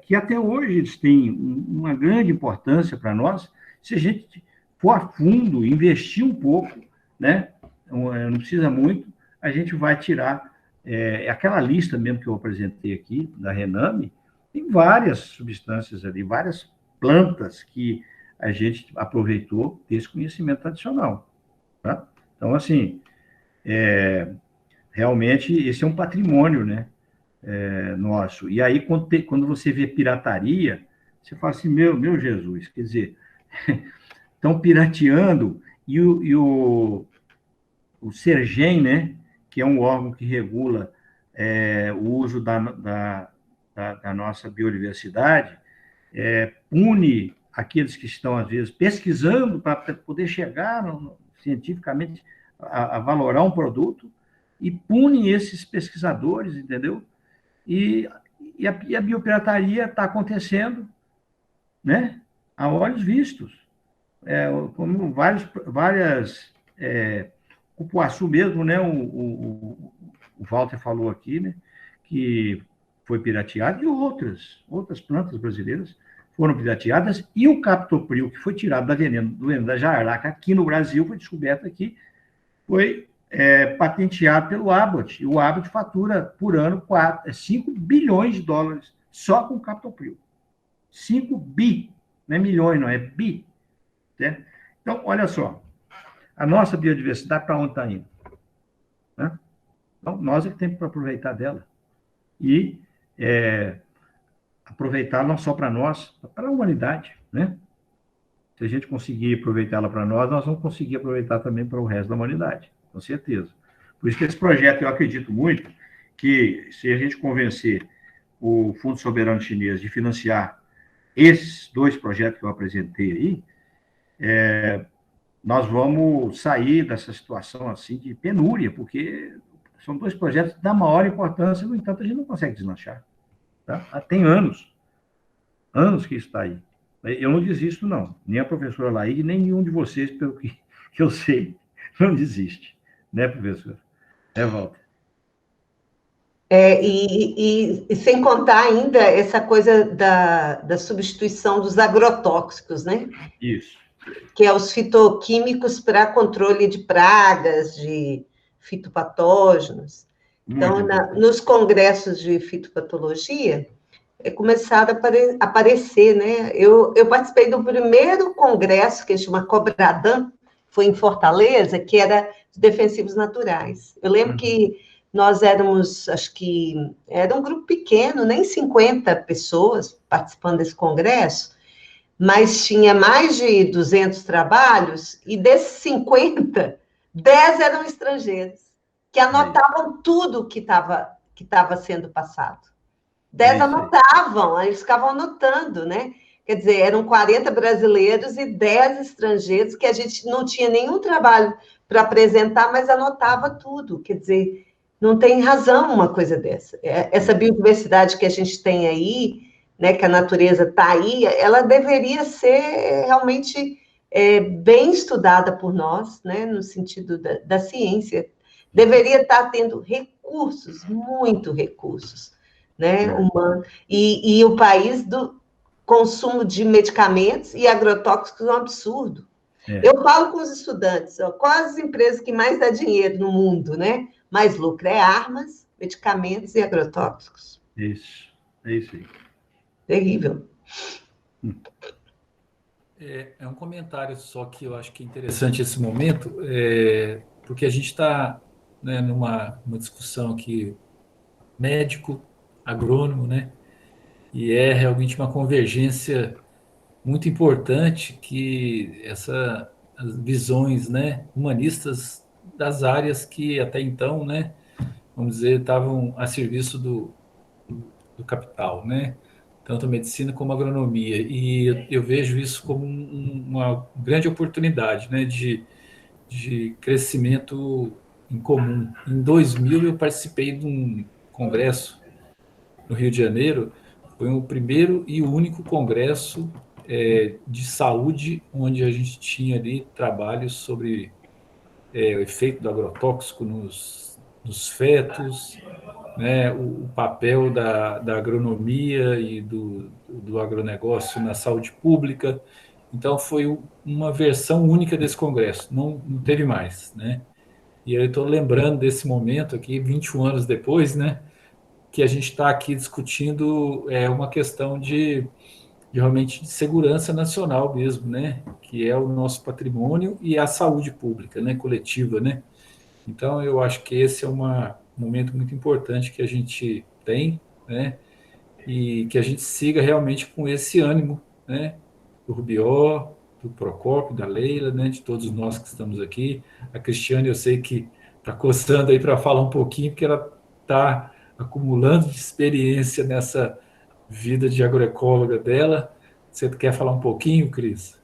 que até hoje eles têm uma grande importância para nós, se a gente for a fundo, investir um pouco, né? Não precisa muito, a gente vai tirar aquela lista mesmo que eu apresentei aqui, da Rename, tem várias substâncias ali, várias plantas que a gente aproveitou desse conhecimento tradicional. Tá? Então, assim, realmente esse é um patrimônio, né? Nosso. E aí, quando você vê pirataria, você fala assim, meu Jesus, quer dizer, estão pirateando, e o Sergem, né, que é um órgão que regula o uso da nossa biodiversidade, pune aqueles que estão, às vezes, pesquisando para poder chegar cientificamente a valorar um produto, e pune esses pesquisadores, entendeu? E a biopirataria está acontecendo, né, a olhos vistos. Como várias cupuaçu mesmo, né, o Walter falou aqui, né, que foi pirateado, e outras plantas brasileiras foram pirateadas, e o captopril, que foi tirado do veneno da jararaca aqui no Brasil, foi descoberto aqui, foi patenteado pelo Abbott, e o Abbott fatura por ano 5 bilhões de dólares só com captopril. 5 bi, não é milhões, não, é bi. Certo? Então, olha só, a nossa biodiversidade para onde está indo? Então, nós é que temos para aproveitar dela. E aproveitar não só para nós, mas para a humanidade, né? Se a gente conseguir aproveitá-la para nós vamos conseguir aproveitar também para o resto da humanidade, com certeza. Por isso que esse projeto, eu acredito muito que, se a gente convencer o Fundo Soberano Chinês de financiar esses 2 projetos que eu apresentei aí, nós vamos sair dessa situação assim de penúria, porque são 2 projetos da maior importância, no entanto, a gente não consegue deslanchar. Tá? Tem anos que isso está aí. Eu não desisto, não. Nem a professora Laíde, nem nenhum de vocês, pelo que eu sei, não desiste. Né, professora? Walter? E sem contar ainda essa coisa da substituição dos agrotóxicos, né? Isso. Que é os fitoquímicos para controle de pragas, de fitopatógenos. Então, nos congressos de fitopatologia, começaram a aparecer, né? Eu participei do primeiro congresso, que chama Cobradam, foi em Fortaleza, que era de defensivos naturais. Eu lembro que nós éramos, acho que era um grupo pequeno, nem 50 pessoas participando desse congresso, mas tinha mais de 200 trabalhos, e desses 50, 10 eram estrangeiros, que anotavam tudo que estava sendo passado. 10 anotavam, eles ficavam anotando, né? Quer dizer, eram 40 brasileiros e 10 estrangeiros, que a gente não tinha nenhum trabalho para apresentar, mas anotava tudo. Quer dizer, não tem razão uma coisa dessa. Essa biodiversidade que a gente tem aí, né, que a natureza está aí, ela deveria ser realmente bem estudada por nós, né, no sentido da ciência. Deveria estar tendo recursos, muito recursos, né, humano. E o país do consumo de medicamentos e agrotóxicos é um absurdo. Eu falo com os estudantes, quais as empresas que mais dá dinheiro no mundo, né? Mais lucro é armas, medicamentos e agrotóxicos. Isso, é isso aí. Terrível. É um comentário só que eu acho que é interessante esse momento, porque a gente está, né, numa discussão aqui, médico, agrônomo, né? E é realmente uma convergência muito importante que as visões, né, humanistas das áreas que até então, né, vamos dizer, estavam a serviço do capital, né? Tanto a medicina como a agronomia. E eu vejo isso como uma grande oportunidade, né, de crescimento em comum. Em 2000, eu participei de um congresso no Rio de Janeiro. Foi o primeiro e o único congresso de saúde onde a gente tinha ali trabalhos sobre o efeito do agrotóxico nos fetos, né, o papel da agronomia e do agronegócio na saúde pública. Então, foi uma versão única desse congresso, não teve mais, né? E eu estou lembrando desse momento aqui, 21 anos depois, né, que a gente está aqui discutindo uma questão de realmente de segurança nacional mesmo, né, que é o nosso patrimônio e a saúde pública, né, coletiva, né? Então, eu acho que esse é um momento muito importante que a gente tem, né? E que a gente siga realmente com esse ânimo, né? Do Rubió, do Procópio, da Leila, né? De todos nós que estamos aqui. A Cristiane, eu sei que está coçando aí para falar um pouquinho, porque ela está acumulando de experiência nessa vida de agroecóloga dela. Você quer falar um pouquinho, Cris?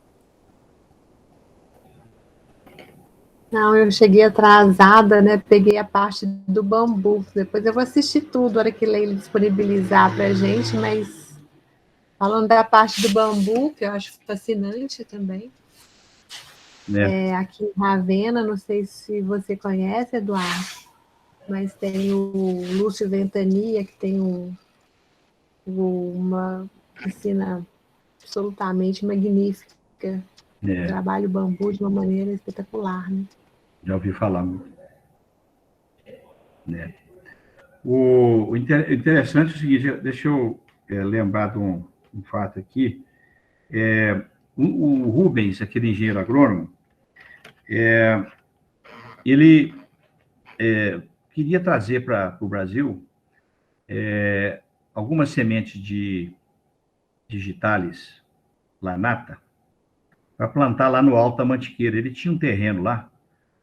Não, eu cheguei atrasada, né? Peguei a parte do bambu. Depois eu vou assistir tudo, na hora que Leila disponibilizar para a gente, mas falando da parte do bambu, que eu acho fascinante também. Aqui em Ravenna, não sei se você conhece, Eduardo, mas tem o Lúcio Ventania, que tem uma piscina absolutamente magnífica. Trabalha o bambu de uma maneira espetacular, né? Já ouvi falar muito. O interessante é o seguinte, deixa eu lembrar de um fato aqui. O Rubens, aquele engenheiro agrônomo, ele queria trazer para o Brasil algumas sementes de digitalis lanata para plantar lá no Alto da Mantiqueira. Ele tinha um terreno lá,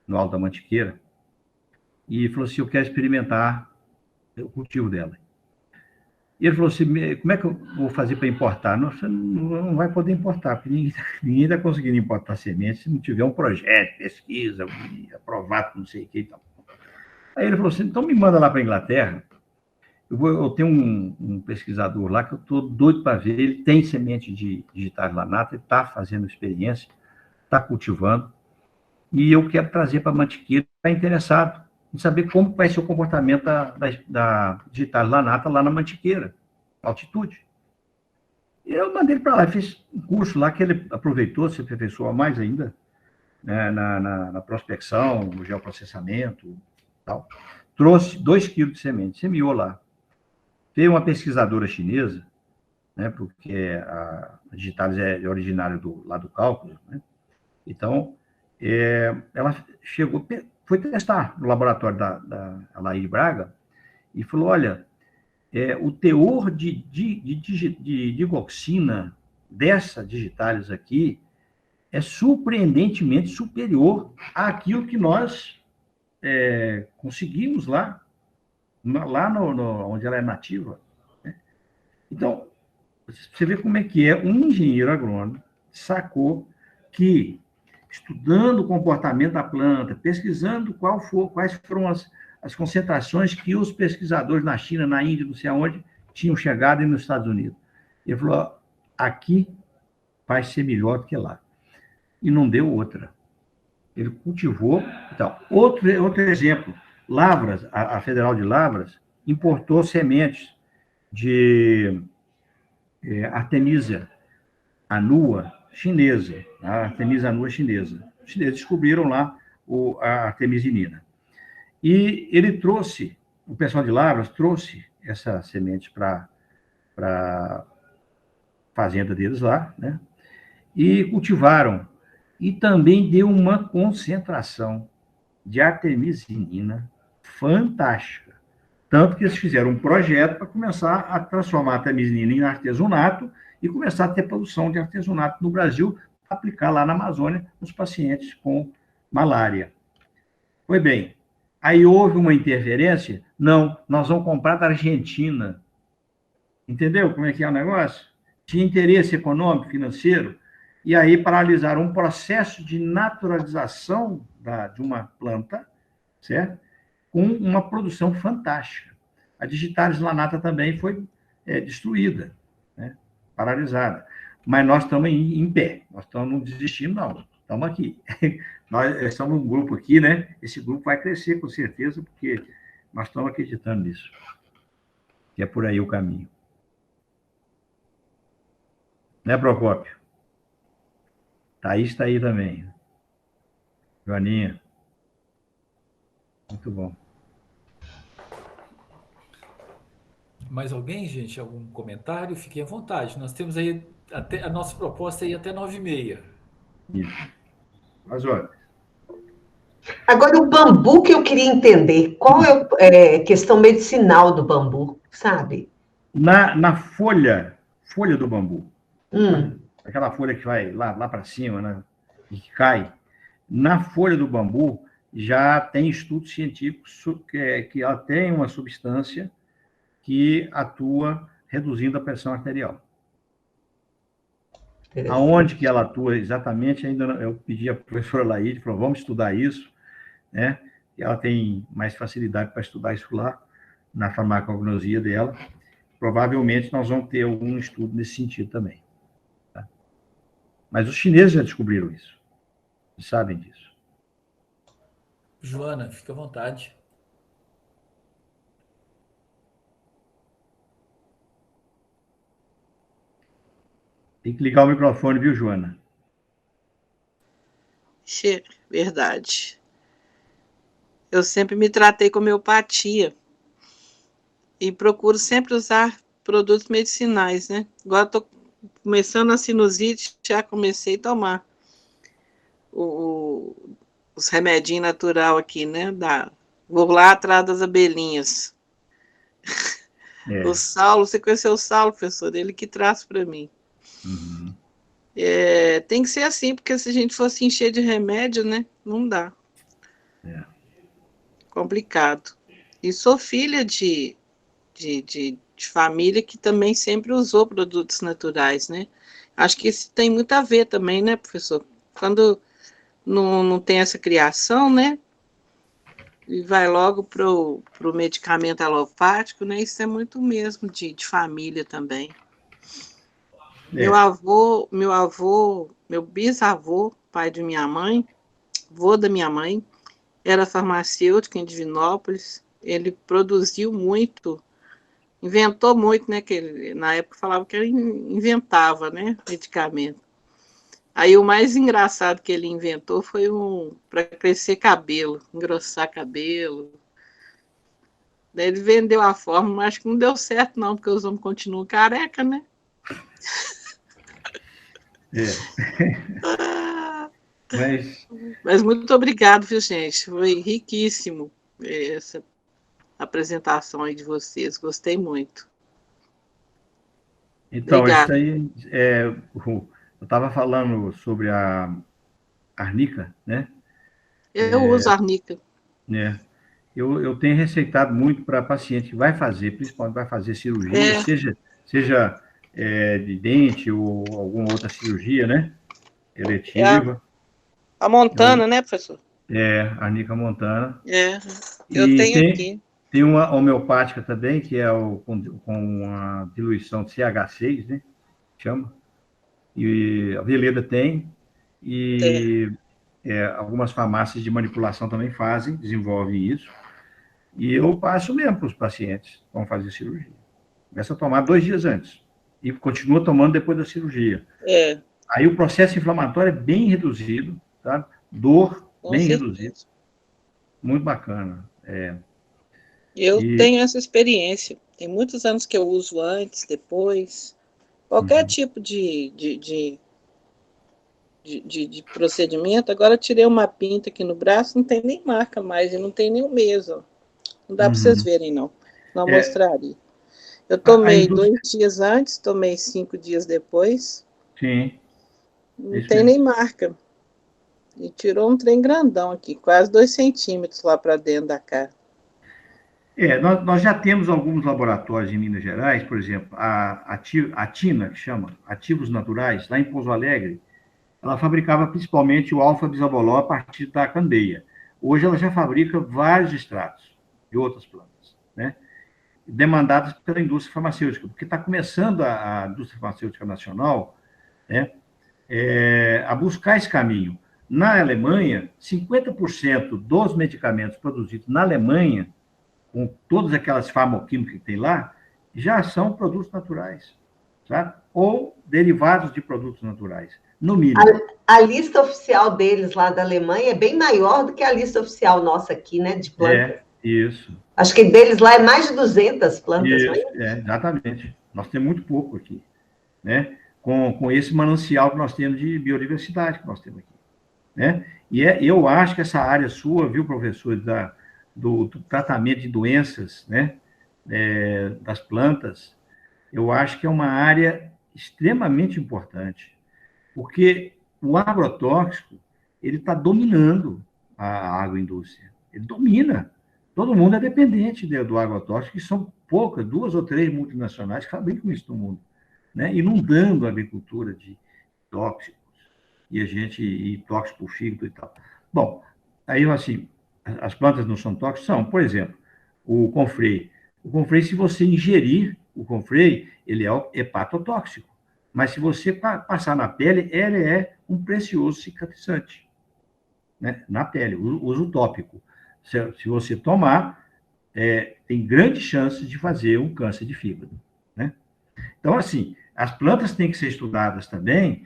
no Alto da Mantiqueira, e falou assim, eu quero experimentar o cultivo dela. E ele falou assim, como é que eu vou fazer para importar? Não, você não vai poder importar, porque ninguém está conseguindo importar semente se não tiver um projeto, pesquisa, aprovado, não sei o que e tal. Aí ele falou assim, então me manda lá para a Inglaterra, eu tenho um pesquisador lá que eu estou doido para ver, ele tem semente de digitalis lanata, ele está fazendo experiência, está cultivando, e eu quero trazer para a Mantiqueira, está interessado em saber como vai ser o comportamento da digitalis lanata lá na Mantiqueira, altitude. E eu mandei ele para lá, fiz um curso lá que ele aproveitou, se aperfeiçoou mais ainda, né, na prospecção, no geoprocessamento, tal. Trouxe 2 quilos de semente, semeou lá. Veio uma pesquisadora chinesa, né, porque a digitalis é originária lá do Cáucaso, né? Então, ela chegou, foi testar no laboratório da Alair Braga e falou, olha, o teor de digoxina dessa digitalis aqui é surpreendentemente superior àquilo que nós conseguimos lá onde ela é nativa. Né? Então, você vê como é que é um engenheiro agrônomo sacou que, estudando o comportamento da planta, pesquisando quais foram as concentrações que os pesquisadores na China, na Índia, não sei aonde, tinham chegado e nos Estados Unidos. Ele falou, aqui vai ser melhor do que lá. E não deu outra. Ele cultivou. Então, outro exemplo, Lavras, a Federal de Lavras, importou sementes de Artemisia annua chinesa, a Artemisia annua chinesa. Os chineses descobriram lá a artemisinina. E ele trouxe, o pessoal de Lavras trouxe essa semente para a fazenda deles lá, né? E cultivaram. E também deu uma concentração de artemisinina fantástica. Tanto que eles fizeram um projeto para começar a transformar a artemisinina em artesanato e começar a ter produção de artesanato no Brasil, para aplicar lá na Amazônia nos pacientes com malária. Pois bem, aí houve uma interferência? Não, nós vamos comprar da Argentina. Entendeu como é que é o negócio? Tinha interesse econômico, financeiro, e aí paralisaram um processo de naturalização de uma planta, certo? Com uma produção fantástica. A digitalis lanata também foi destruída, né? Paralisada. Mas nós estamos em pé, nós não desistimos, não. Estamos aqui. Nós estamos um grupo aqui, né? Esse grupo vai crescer, com certeza, porque nós estamos acreditando nisso. Que é por aí o caminho. Né, Procópio? Thaís está aí também. Joaninha. Muito bom. Mais alguém, gente? Algum comentário? Fiquem à vontade. Nós temos aí, a nossa proposta aí até 9h30. Isso. Mas, olha... Agora, o bambu que eu queria entender, qual é a questão medicinal do bambu, sabe? Na folha do bambu, aquela folha que vai lá para cima, né, e que cai, na folha do bambu já tem estudos científicos que ela tem uma substância que atua reduzindo a pressão arterial. Aonde que ela atua exatamente, ainda não, eu pedi à professora Laíde, falou, vamos estudar isso, né? E ela tem mais facilidade para estudar isso lá, na farmacognosia dela. Provavelmente nós vamos ter algum estudo nesse sentido também. Tá? Mas os chineses já descobriram isso. Eles sabem disso. Joana, fica à vontade. Tem que ligar o microfone, viu, Joana? Verdade. Eu sempre me tratei com homeopatia e procuro sempre usar produtos medicinais, né? Agora estou começando a sinusite, já comecei a tomar os remedinhos natural aqui, né? Vou lá atrás das abelhinhas. É. O Saulo, você conheceu o Saulo, professor? Ele que traz para mim. Uhum. Tem que ser assim, porque se a gente fosse encher de remédio, né? Não dá. É. Complicado. E sou filha de família que também sempre usou produtos naturais, né? Acho que isso tem muito a ver também, né, professor? Quando não tem essa criação, né? E vai logo para o medicamento alopático, né? Isso é muito mesmo de família também. Meu bisavô, pai de minha mãe, avô da minha mãe, era farmacêutico em Divinópolis. Ele produziu muito, inventou muito, né? Que ele, na época falava que ele inventava, né? Medicamento. Aí o mais engraçado que ele inventou foi para crescer cabelo, engrossar cabelo. Daí ele vendeu a fórmula, mas acho que não deu certo, não, porque os homens continuam careca, né? Mas muito obrigado, viu, gente? Foi riquíssimo essa apresentação aí de vocês. Gostei muito. Então, Obrigada. isso aí, eu estava falando sobre a arnica, né? Eu uso arnica. né? Eu tenho receitado muito para paciente que vai fazer, principalmente vai fazer cirurgia, seja de dente ou alguma outra cirurgia, né? Eletiva. A Montana, né, professor? Arnica montana. Eu E tenho aqui. tem uma homeopática também, que é com a diluição de CH6, né? Chama. E a Veleda tem. E algumas farmácias de manipulação também desenvolvem isso. E eu passo mesmo para os pacientes que vão fazer cirurgia. Começa a tomar 2 dias antes. E continua tomando depois da cirurgia. Aí o processo inflamatório é bem reduzido, tá? Dor bem reduzida. Muito bacana. Eu tenho essa experiência. Tem muitos anos que eu uso antes, depois. Qualquer tipo de procedimento. Agora eu tirei uma pinta aqui no braço, não tem nem marca mais, e não tem nem o mesmo. Não dá para vocês verem, não. Não mostraria. Eu tomei 2 dias antes, tomei 5 dias depois. Sim. Não tem nem marca. E tirou um trem grandão aqui, quase 2 centímetros lá para dentro da cara. Nós já temos alguns laboratórios em Minas Gerais, por exemplo, a TINA, que chama Ativos Naturais, lá em Pouso Alegre, ela fabricava principalmente o alfa-bisabolol a partir da candeia. Hoje ela já fabrica vários extratos de outras plantas, né? Demandadas pela indústria farmacêutica, porque está começando a indústria farmacêutica nacional, né, a buscar esse caminho. Na Alemanha, 50% dos medicamentos produzidos na Alemanha, com todas aquelas farmoquímicas que tem lá, já são produtos naturais, sabe? Ou derivados de produtos naturais, no mínimo. A lista oficial deles lá da Alemanha é bem maior do que a lista oficial nossa aqui, né, de plantas. Isso. Acho que deles lá é mais de 200 plantas. Isso, exatamente. Nós temos muito pouco aqui, né? Com esse manancial que nós temos de biodiversidade que nós temos aqui, né? E eu acho que essa área sua, viu, professor, do tratamento de doenças, né, das plantas, eu acho que é uma área extremamente importante, porque o agrotóxico, ele está dominando a agroindústria, ele domina. Todo mundo é dependente do agrotóxico, que são poucas, 2 ou 3 multinacionais que fabricam isso no mundo, né, inundando a agricultura de tóxicos, e tóxicos para o fígado e tal. Bom, aí, assim, as plantas não são tóxicas? São, por exemplo, o confrei. O confrei, se você ingerir o confrei, ele é hepatotóxico. Mas se você passar na pele, ele é um precioso cicatrizante, né? Na pele, uso tópico. Se você tomar, tem grandes chances de fazer um câncer de fígado, né? Então, assim, as plantas têm que ser estudadas também,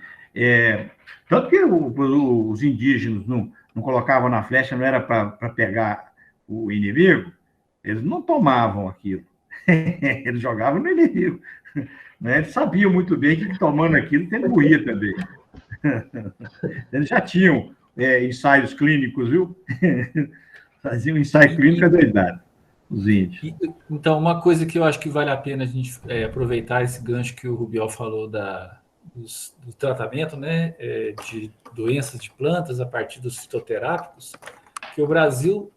tanto que os indígenas não colocavam na flecha, não era para pegar o inimigo, eles não tomavam aquilo, eles jogavam no inimigo, né? Eles sabiam muito bem que tomando aquilo, ele morria também. Eles já tinham ensaios clínicos, viu? Faziam um ensaio clínico adoidado, os índios. Então, uma coisa que eu acho que vale a pena a gente aproveitar esse gancho que o Rubiol falou do tratamento, né, de doenças de plantas a partir dos fitoterápicos, que o Brasil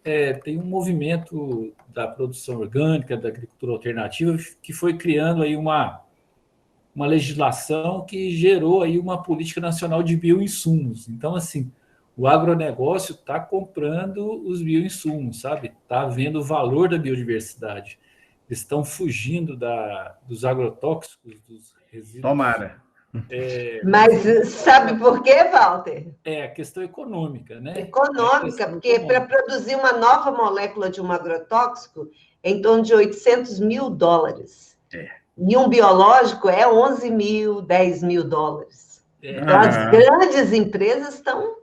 tem um movimento da produção orgânica, da agricultura alternativa, que foi criando aí uma legislação que gerou aí uma política nacional de bioinsumos. Então, assim, o agronegócio está comprando os bioinsumos, sabe? Está vendo o valor da biodiversidade. Eles estão fugindo dos agrotóxicos, dos resíduos. Tomara. Mas sabe por quê, Walter? É a questão econômica, né? Econômica, porque para produzir uma nova molécula de um agrotóxico é em torno de $800 mil. E um biológico é 11 mil, 10 mil dólares. Então, as grandes empresas estão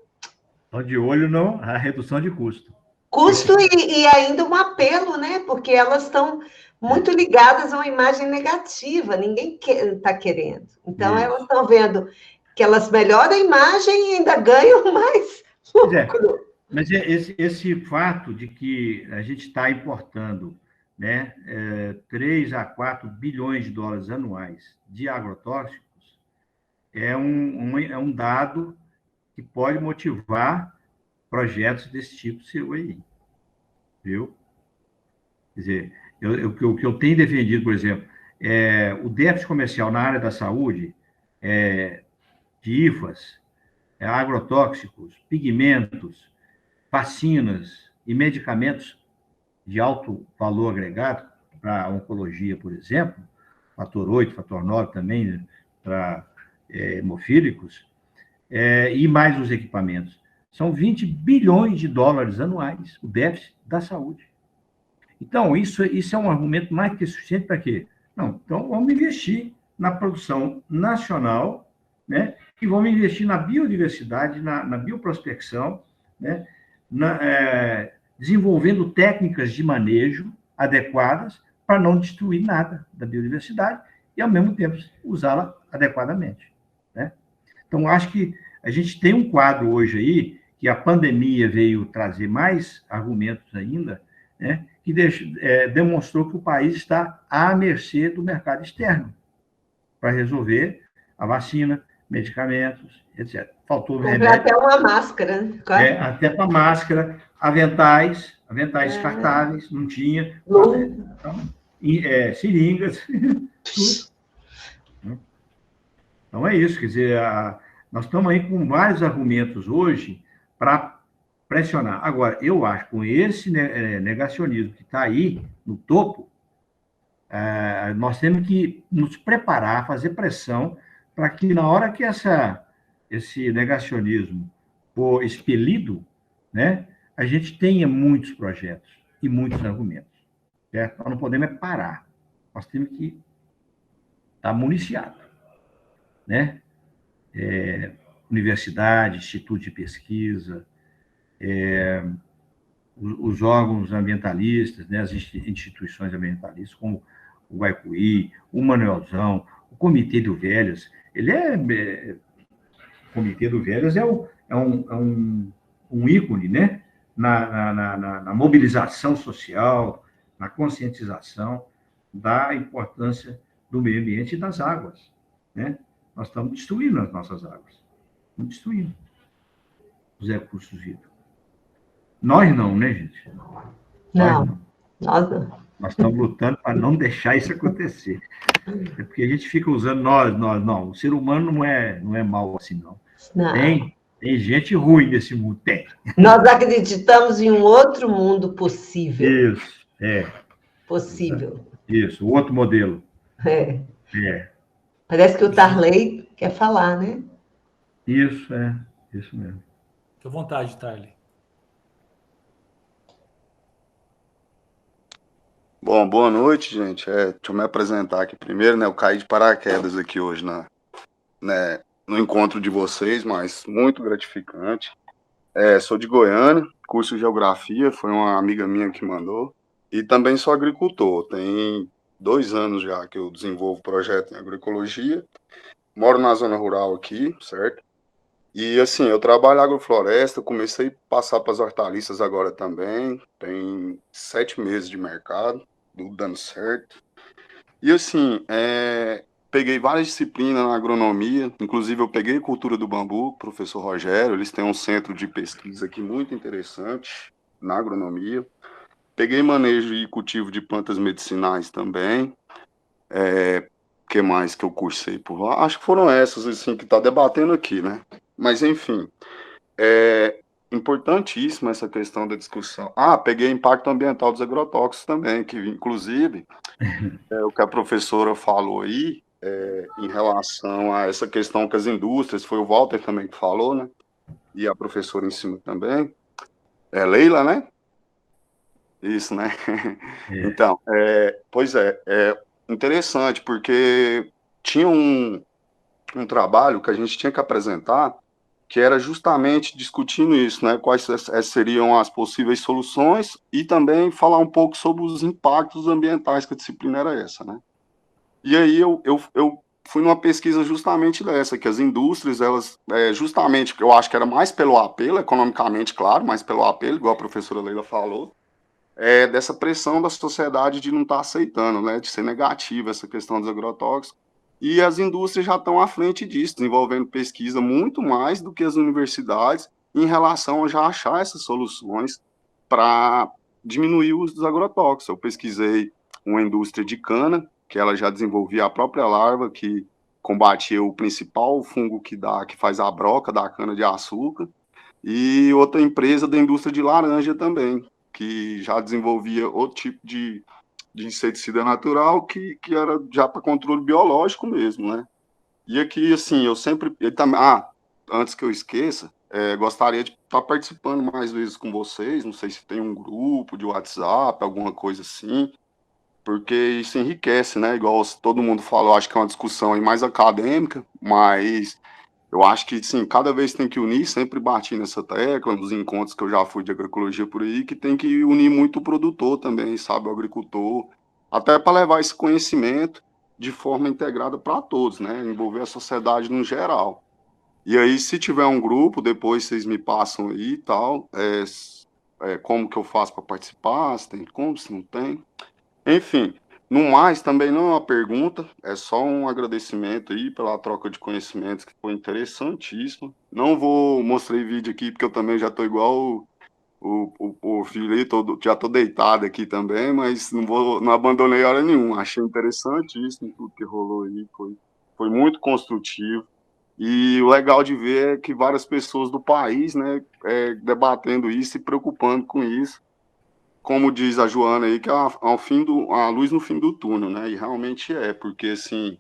de olho na redução de custo. Custo e ainda um apelo, né? Porque elas estão muito ligadas a uma imagem negativa, ninguém está querendo. Então, elas estão vendo que elas melhoram a imagem e ainda ganham mais lucro. Mas esse fato de que a gente está importando, né, 3 a 4 bilhões de dólares anuais de agrotóxicos é um dado que pode motivar projetos desse tipo seu aí, viu? Quer dizer, o que eu tenho defendido, por exemplo, o déficit comercial na área da saúde, de IFAs, agrotóxicos, pigmentos, vacinas e medicamentos de alto valor agregado, para oncologia, por exemplo, fator 8, fator 9 também, né, para hemofílicos, e mais os equipamentos. São 20 bilhões de dólares anuais, o déficit da saúde. Então, isso é um argumento mais que suficiente para quê? Não, então vamos investir na produção nacional, né, e vamos investir na biodiversidade, na bioprospecção, né, desenvolvendo técnicas de manejo adequadas para não destruir nada da biodiversidade e, ao mesmo tempo, usá-la adequadamente, né? Então, acho que a gente tem um quadro hoje aí, que a pandemia veio trazer mais argumentos ainda, né, que demonstrou que o país está à mercê do mercado externo para resolver a vacina, medicamentos, etc. Faltou comprar até uma máscara. Até para máscara, aventais descartáveis, não tinha. Então, seringas. Então, é isso. Quer dizer, nós estamos aí com vários argumentos hoje para pressionar. Agora, eu acho que com esse negacionismo que está aí no topo, nós temos que nos preparar, fazer pressão para que, na hora que esse negacionismo for expelido, né, a gente tenha muitos projetos e muitos argumentos. Certo? Nós não podemos parar. Nós temos que estar municiados, né? Universidade, instituto de pesquisa, os órgãos ambientalistas, né, as instituições ambientalistas, como o Guaicuí, o Manuelzão, o Comitê do Velhas. O Comitê do Velhas é um ícone, né, na mobilização social, na conscientização da importância do meio ambiente e das águas, né? Nós estamos destruindo as nossas águas. Estamos destruindo os recursos hídricos. Nós não, né, gente? Nós não. Nós estamos lutando para não deixar isso acontecer. É porque a gente fica usando nós. Não. O ser humano não é mau assim, não. Tem gente ruim nesse mundo, tem. Nós acreditamos em um outro mundo possível. Isso, Possível. Isso, o outro modelo. Parece que o Tarley quer falar, né? Isso mesmo. Fique à vontade, Tarley. Bom, boa noite, gente. Deixa eu me apresentar aqui primeiro, né? Eu caí de paraquedas aqui hoje no encontro de vocês, mas muito gratificante. Sou de Goiânia, curso de Geografia, foi uma amiga minha que mandou. E também sou agricultor, tem 2 anos já que eu desenvolvo projeto em agroecologia. Moro na zona rural aqui, certo? E assim, eu trabalho agrofloresta, comecei a passar para as hortaliças agora também, tem 7 meses de mercado, tudo dando certo. E assim, peguei várias disciplinas na agronomia, inclusive eu peguei cultura do bambu, professor Rogério, eles têm um centro de pesquisa aqui muito interessante na agronomia. Peguei manejo e cultivo de plantas medicinais também. Que mais que eu cursei por lá? Acho que foram essas, assim, que está debatendo aqui, né? Mas, enfim, é importantíssima essa questão da discussão. Peguei impacto ambiental dos agrotóxicos também, que, inclusive, o que a professora falou aí, em relação a essa questão que as indústrias, foi o Walter também que falou, né? E a professora em cima também. É Leila, né? Isso, né? Então, pois é interessante, porque tinha um trabalho que a gente tinha que apresentar, que era justamente discutindo isso, né? Quais seriam as possíveis soluções e também falar um pouco sobre os impactos ambientais, que a disciplina era essa, né? E aí eu fui numa pesquisa justamente dessa, que as indústrias, elas, justamente, eu acho que era mais pelo apelo, economicamente, claro, mais pelo apelo, igual a professora Leila falou, dessa pressão da sociedade de não estar aceitando, né, de ser negativa essa questão dos agrotóxicos. E as indústrias já estão à frente disso, desenvolvendo pesquisa muito mais do que as universidades em relação a já achar essas soluções para diminuir o uso dos agrotóxicos. Eu pesquisei uma indústria de cana, que ela já desenvolvia a própria larva, que combatia o principal fungo que faz a broca da cana-de-açúcar, e outra empresa da indústria de laranja também, que já desenvolvia outro tipo de inseticida natural que era já para controle biológico mesmo, né? E aqui, assim, eu sempre... antes que eu esqueça, gostaria de estar participando mais vezes com vocês, não sei se tem um grupo de WhatsApp, alguma coisa assim, porque isso enriquece, né? Igual todo mundo falou, acho que é uma discussão aí mais acadêmica, mas eu acho que, sim, cada vez tem que unir, sempre bati nessa tecla, nos encontros que eu já fui de agroecologia por aí, que tem que unir muito o produtor também, sabe, o agricultor, até para levar esse conhecimento de forma integrada para todos, né, envolver a sociedade no geral. E aí, se tiver um grupo, depois vocês me passam aí e tal, como que eu faço para participar, se tem como, se não tem. Enfim, no mais, também não é uma pergunta, é só um agradecimento aí pela troca de conhecimentos, que foi interessantíssimo. Não vou mostrar vídeo aqui, porque eu também já estou igual o filho aí, já estou deitado aqui também, mas não abandonei hora nenhuma. Achei interessantíssimo tudo que rolou aí, foi muito construtivo. E o legal de ver é que várias pessoas do país, né, debatendo isso e preocupando com isso, como diz a Joana aí, que é a luz no fim do túnel, né? E realmente porque assim,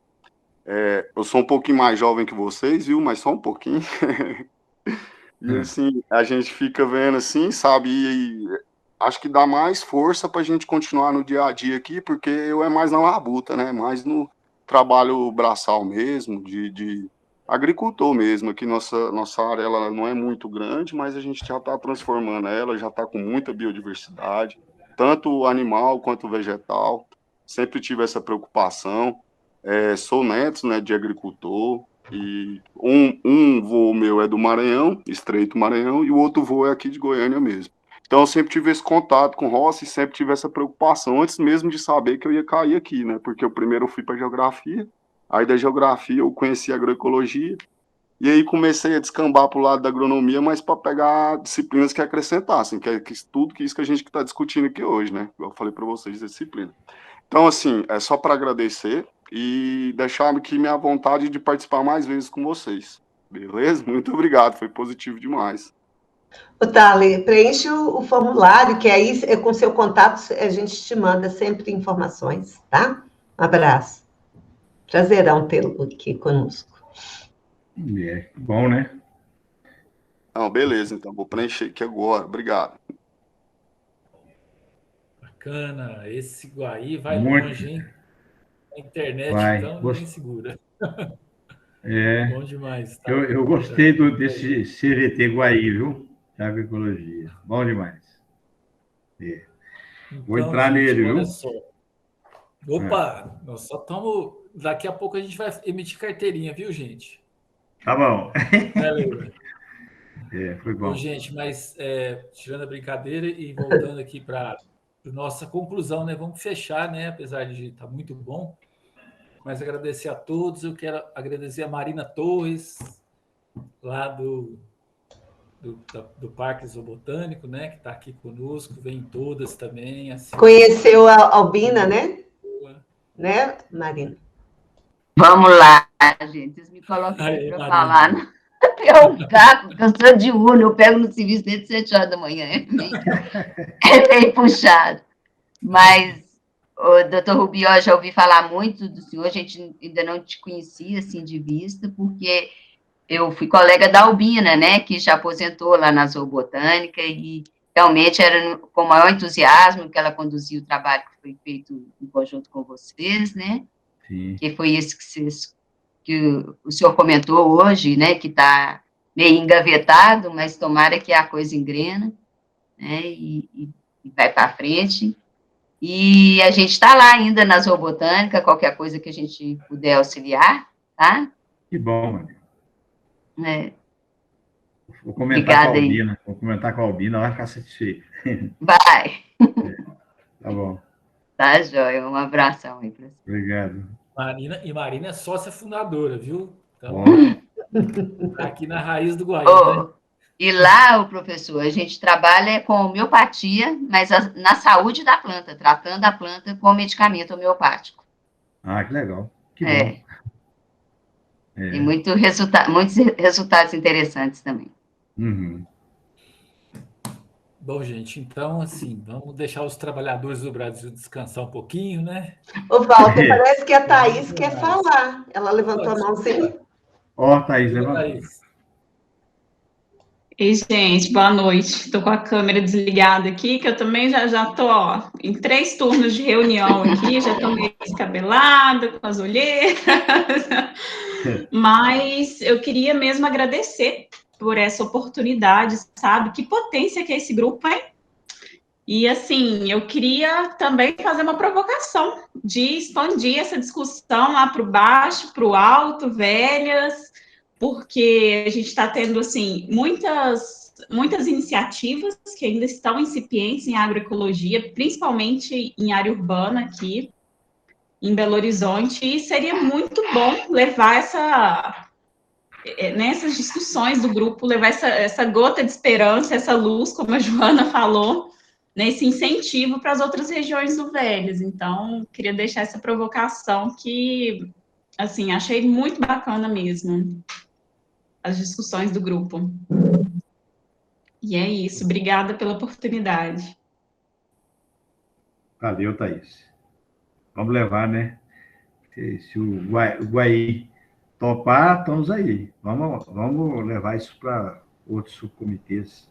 eu sou um pouquinho mais jovem que vocês, viu? Mas só um pouquinho. E assim, a gente fica vendo assim, sabe? E acho que dá mais força para a gente continuar no dia a dia aqui, porque eu mais na labuta, né? Mais no trabalho braçal mesmo, de agricultor mesmo. Aqui nossa área ela não é muito grande, mas a gente já está transformando ela, já está com muita biodiversidade, tanto animal quanto vegetal. Sempre tive essa preocupação. Sou neto, né, de agricultor. E um voo meu é do Maranhão, Estreito Maranhão, e o outro voo é aqui de Goiânia mesmo. Então eu sempre tive esse contato com roça e sempre tive essa preocupação, antes mesmo de saber que eu ia cair aqui, né? Porque eu primeiro fui para geografia, aí da geografia eu conheci a agroecologia, e aí comecei a descambar para o lado da agronomia, mas para pegar disciplinas que acrescentassem, tudo isso que a gente está discutindo aqui hoje, né? Eu falei para vocês da disciplina. Então, assim, é só para agradecer e deixar aqui minha vontade de participar mais vezes com vocês. Beleza? Muito obrigado, foi positivo demais. Ô, Thales, preenche o formulário, que aí, com seu contato, a gente te manda sempre informações, tá? Um abraço. Prazerão tê-lo aqui conosco. Bom, né? Não, beleza, então, vou preencher aqui agora. Obrigado. Bacana, esse Guaí vai Muito. longe, hein? A internet, Vai. então, ninguém segura. É. Bom demais. Tá? Eu gostei desse CVT Guaí, viu? Da agroecologia. Bom demais. Vou Então, entrar gente, nele, olha viu? só. Opa, nós só estamos... Daqui a pouco a gente vai emitir carteirinha, viu, gente? Tá bom. Valeu. Foi Bom, bom. gente, mas tirando a brincadeira e voltando aqui para a nossa conclusão, né? Vamos fechar, né? Apesar de estar muito bom, mas agradecer a todos. Eu quero agradecer a Marina Torres, lá do Parque Zoobotânico, né? Que está aqui conosco, vem todas também. Assim, Conheceu a Albina, né, Marina? Vamos lá, gente. Vocês me colocam aqui para falar. Não? É um caco, porque eu sou diurno, eu pego no serviço desde 7 horas da manhã. É meio puxado. Mas, o doutor Rubió, já ouvi falar muito do senhor, a gente ainda não te conhecia, assim, de vista, porque eu fui colega da Albina, né, que já aposentou lá na Zoobotânica, e realmente era com o maior entusiasmo que ela conduzia o trabalho que foi feito em conjunto com vocês, né? Sim. Que foi esse que o senhor comentou hoje, né, que está meio engavetado, mas tomara que a coisa engrena, né, e vai para frente. E a gente está lá ainda na Zoobotânica, qualquer coisa que a gente puder auxiliar, tá? Que bom, mano. Vou comentar com a Albina. Vou comentar com a Albina, ela vai ficar satisfeita. Vai. Tá bom. Tá, joia. Um abração aí para você. Obrigado. Marina é sócia fundadora, viu? Então, tá aqui na raiz do Guaíba, né? E lá, o professor, a gente trabalha com homeopatia, mas na saúde da planta, tratando a planta com medicamento homeopático. Ah, que legal. Que bom. E muitos resultados interessantes também. Uhum. Bom, gente, então, assim, vamos deixar os trabalhadores do Brasil descansar um pouquinho, né? Ô, Walter, parece que a Thaís quer falar. Ela levantou a mão, sim? Ó, Thaís, levantou. Ei, gente, boa noite. Estou com a câmera desligada aqui, que eu também já estou em 3 turnos de reunião aqui, já estou meio descabelada, com as olheiras. Mas eu queria mesmo agradecer por essa oportunidade, sabe? Que potência que é esse grupo, hein? E, assim, eu queria também fazer uma provocação de expandir essa discussão lá para o baixo, para o alto, velhas, porque a gente está tendo, assim, muitas iniciativas que ainda estão incipientes em agroecologia, principalmente em área urbana aqui, em Belo Horizonte, e seria muito bom levar nessas discussões do grupo, levar essa gota de esperança, essa luz, como a Joana falou, nesse incentivo para as outras regiões do Velhas. Então, queria deixar essa provocação que, assim, achei muito bacana mesmo, as discussões do grupo. E é isso, obrigada pela oportunidade. Valeu, Thaís. Vamos levar, né? Se o Guaí topar, estamos aí. Vamos levar isso para outros subcomitês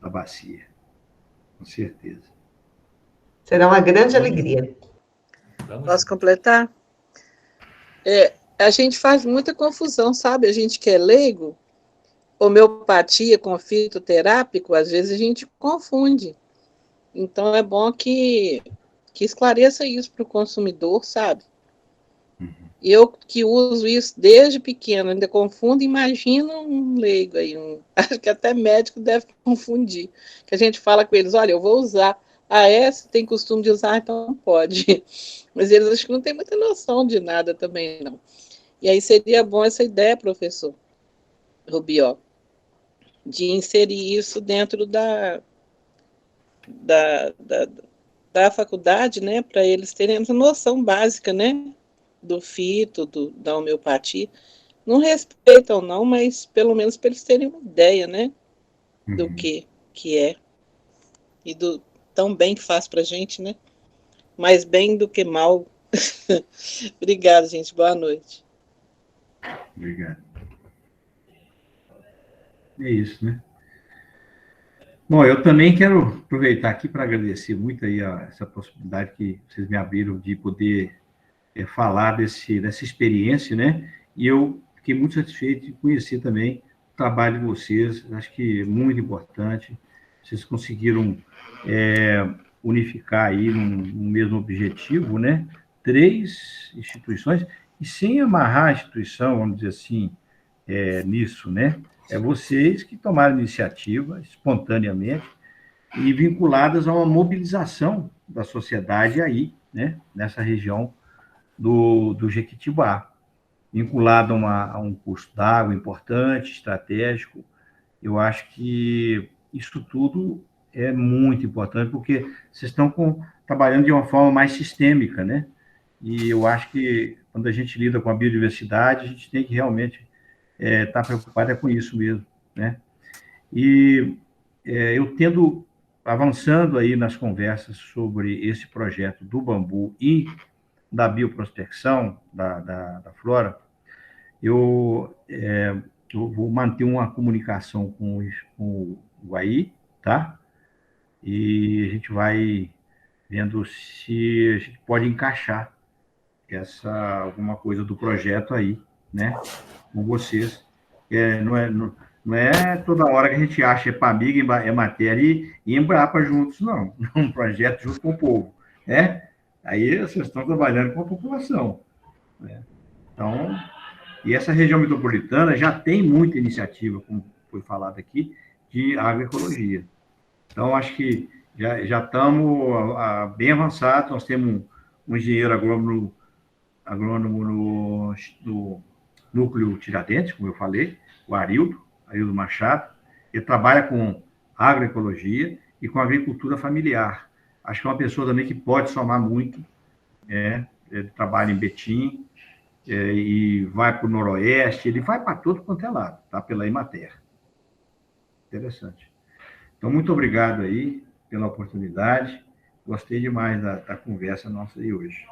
da bacia. Com certeza. Será uma grande alegria. Posso completar? A gente faz muita confusão, sabe? A gente que é leigo, homeopatia com fitoterápico, às vezes a gente confunde. Então, é bom que esclareça isso para o consumidor, sabe? Eu que uso isso desde pequeno, ainda confundo, imagina um leigo aí, acho que até médico deve confundir, que a gente fala com eles, olha, eu vou usar, se tem costume de usar, então não pode, mas eles acho que não têm muita noção de nada também, não. E aí seria bom essa ideia, professor Rubió, de inserir isso dentro da faculdade, né, para eles terem essa noção básica, né, do fito, da homeopatia. Não respeitam, não, mas pelo menos para eles terem uma ideia, né, do que é. E do tão bem que faz para a gente, né? Mais bem do que mal. Obrigada, gente. Boa noite. Obrigado. É isso, né? Bom, eu também quero aproveitar aqui para agradecer muito aí essa possibilidade que vocês me abriram de poder falar dessa experiência, né? E eu fiquei muito satisfeito de conhecer também o trabalho de vocês, acho que é muito importante. Vocês conseguiram unificar aí num mesmo objetivo, né? 3 instituições, e sem amarrar a instituição, vamos dizer assim, nisso, né? É vocês que tomaram iniciativa espontaneamente e vinculadas a uma mobilização da sociedade aí, né, nessa região do Jequitibá, vinculado a um custo d'água importante, estratégico. Eu acho que isso tudo é muito importante, porque vocês estão trabalhando de uma forma mais sistêmica, né? E eu acho que quando a gente lida com a biodiversidade, a gente tem que realmente estar preocupado com isso mesmo, né? E eu tendo, avançando aí nas conversas sobre esse projeto do bambu e da bioprospecção da flora, eu vou manter uma comunicação com o Guaí, tá? E a gente vai vendo se a gente pode encaixar alguma coisa do projeto aí, né? Com vocês. Não é toda hora que a gente acha EPAMIG, Emater e Embrapa juntos, não. Um projeto junto com o povo, né? Aí vocês estão trabalhando com a população, né? Então, e essa região metropolitana já tem muita iniciativa, como foi falado aqui, de agroecologia. Então, acho que já estamos bem avançados. Nós temos um engenheiro agrônomo no núcleo Tiradentes, como eu falei, o Arildo Machado. Ele trabalha com agroecologia e com agricultura familiar. Acho que é uma pessoa também que pode somar muito. Ele trabalha em Betim, e vai para o Noroeste, ele vai para todo quanto é lado, tá? Pela Emater. Interessante. Então, muito obrigado aí pela oportunidade. Gostei demais da conversa nossa aí hoje.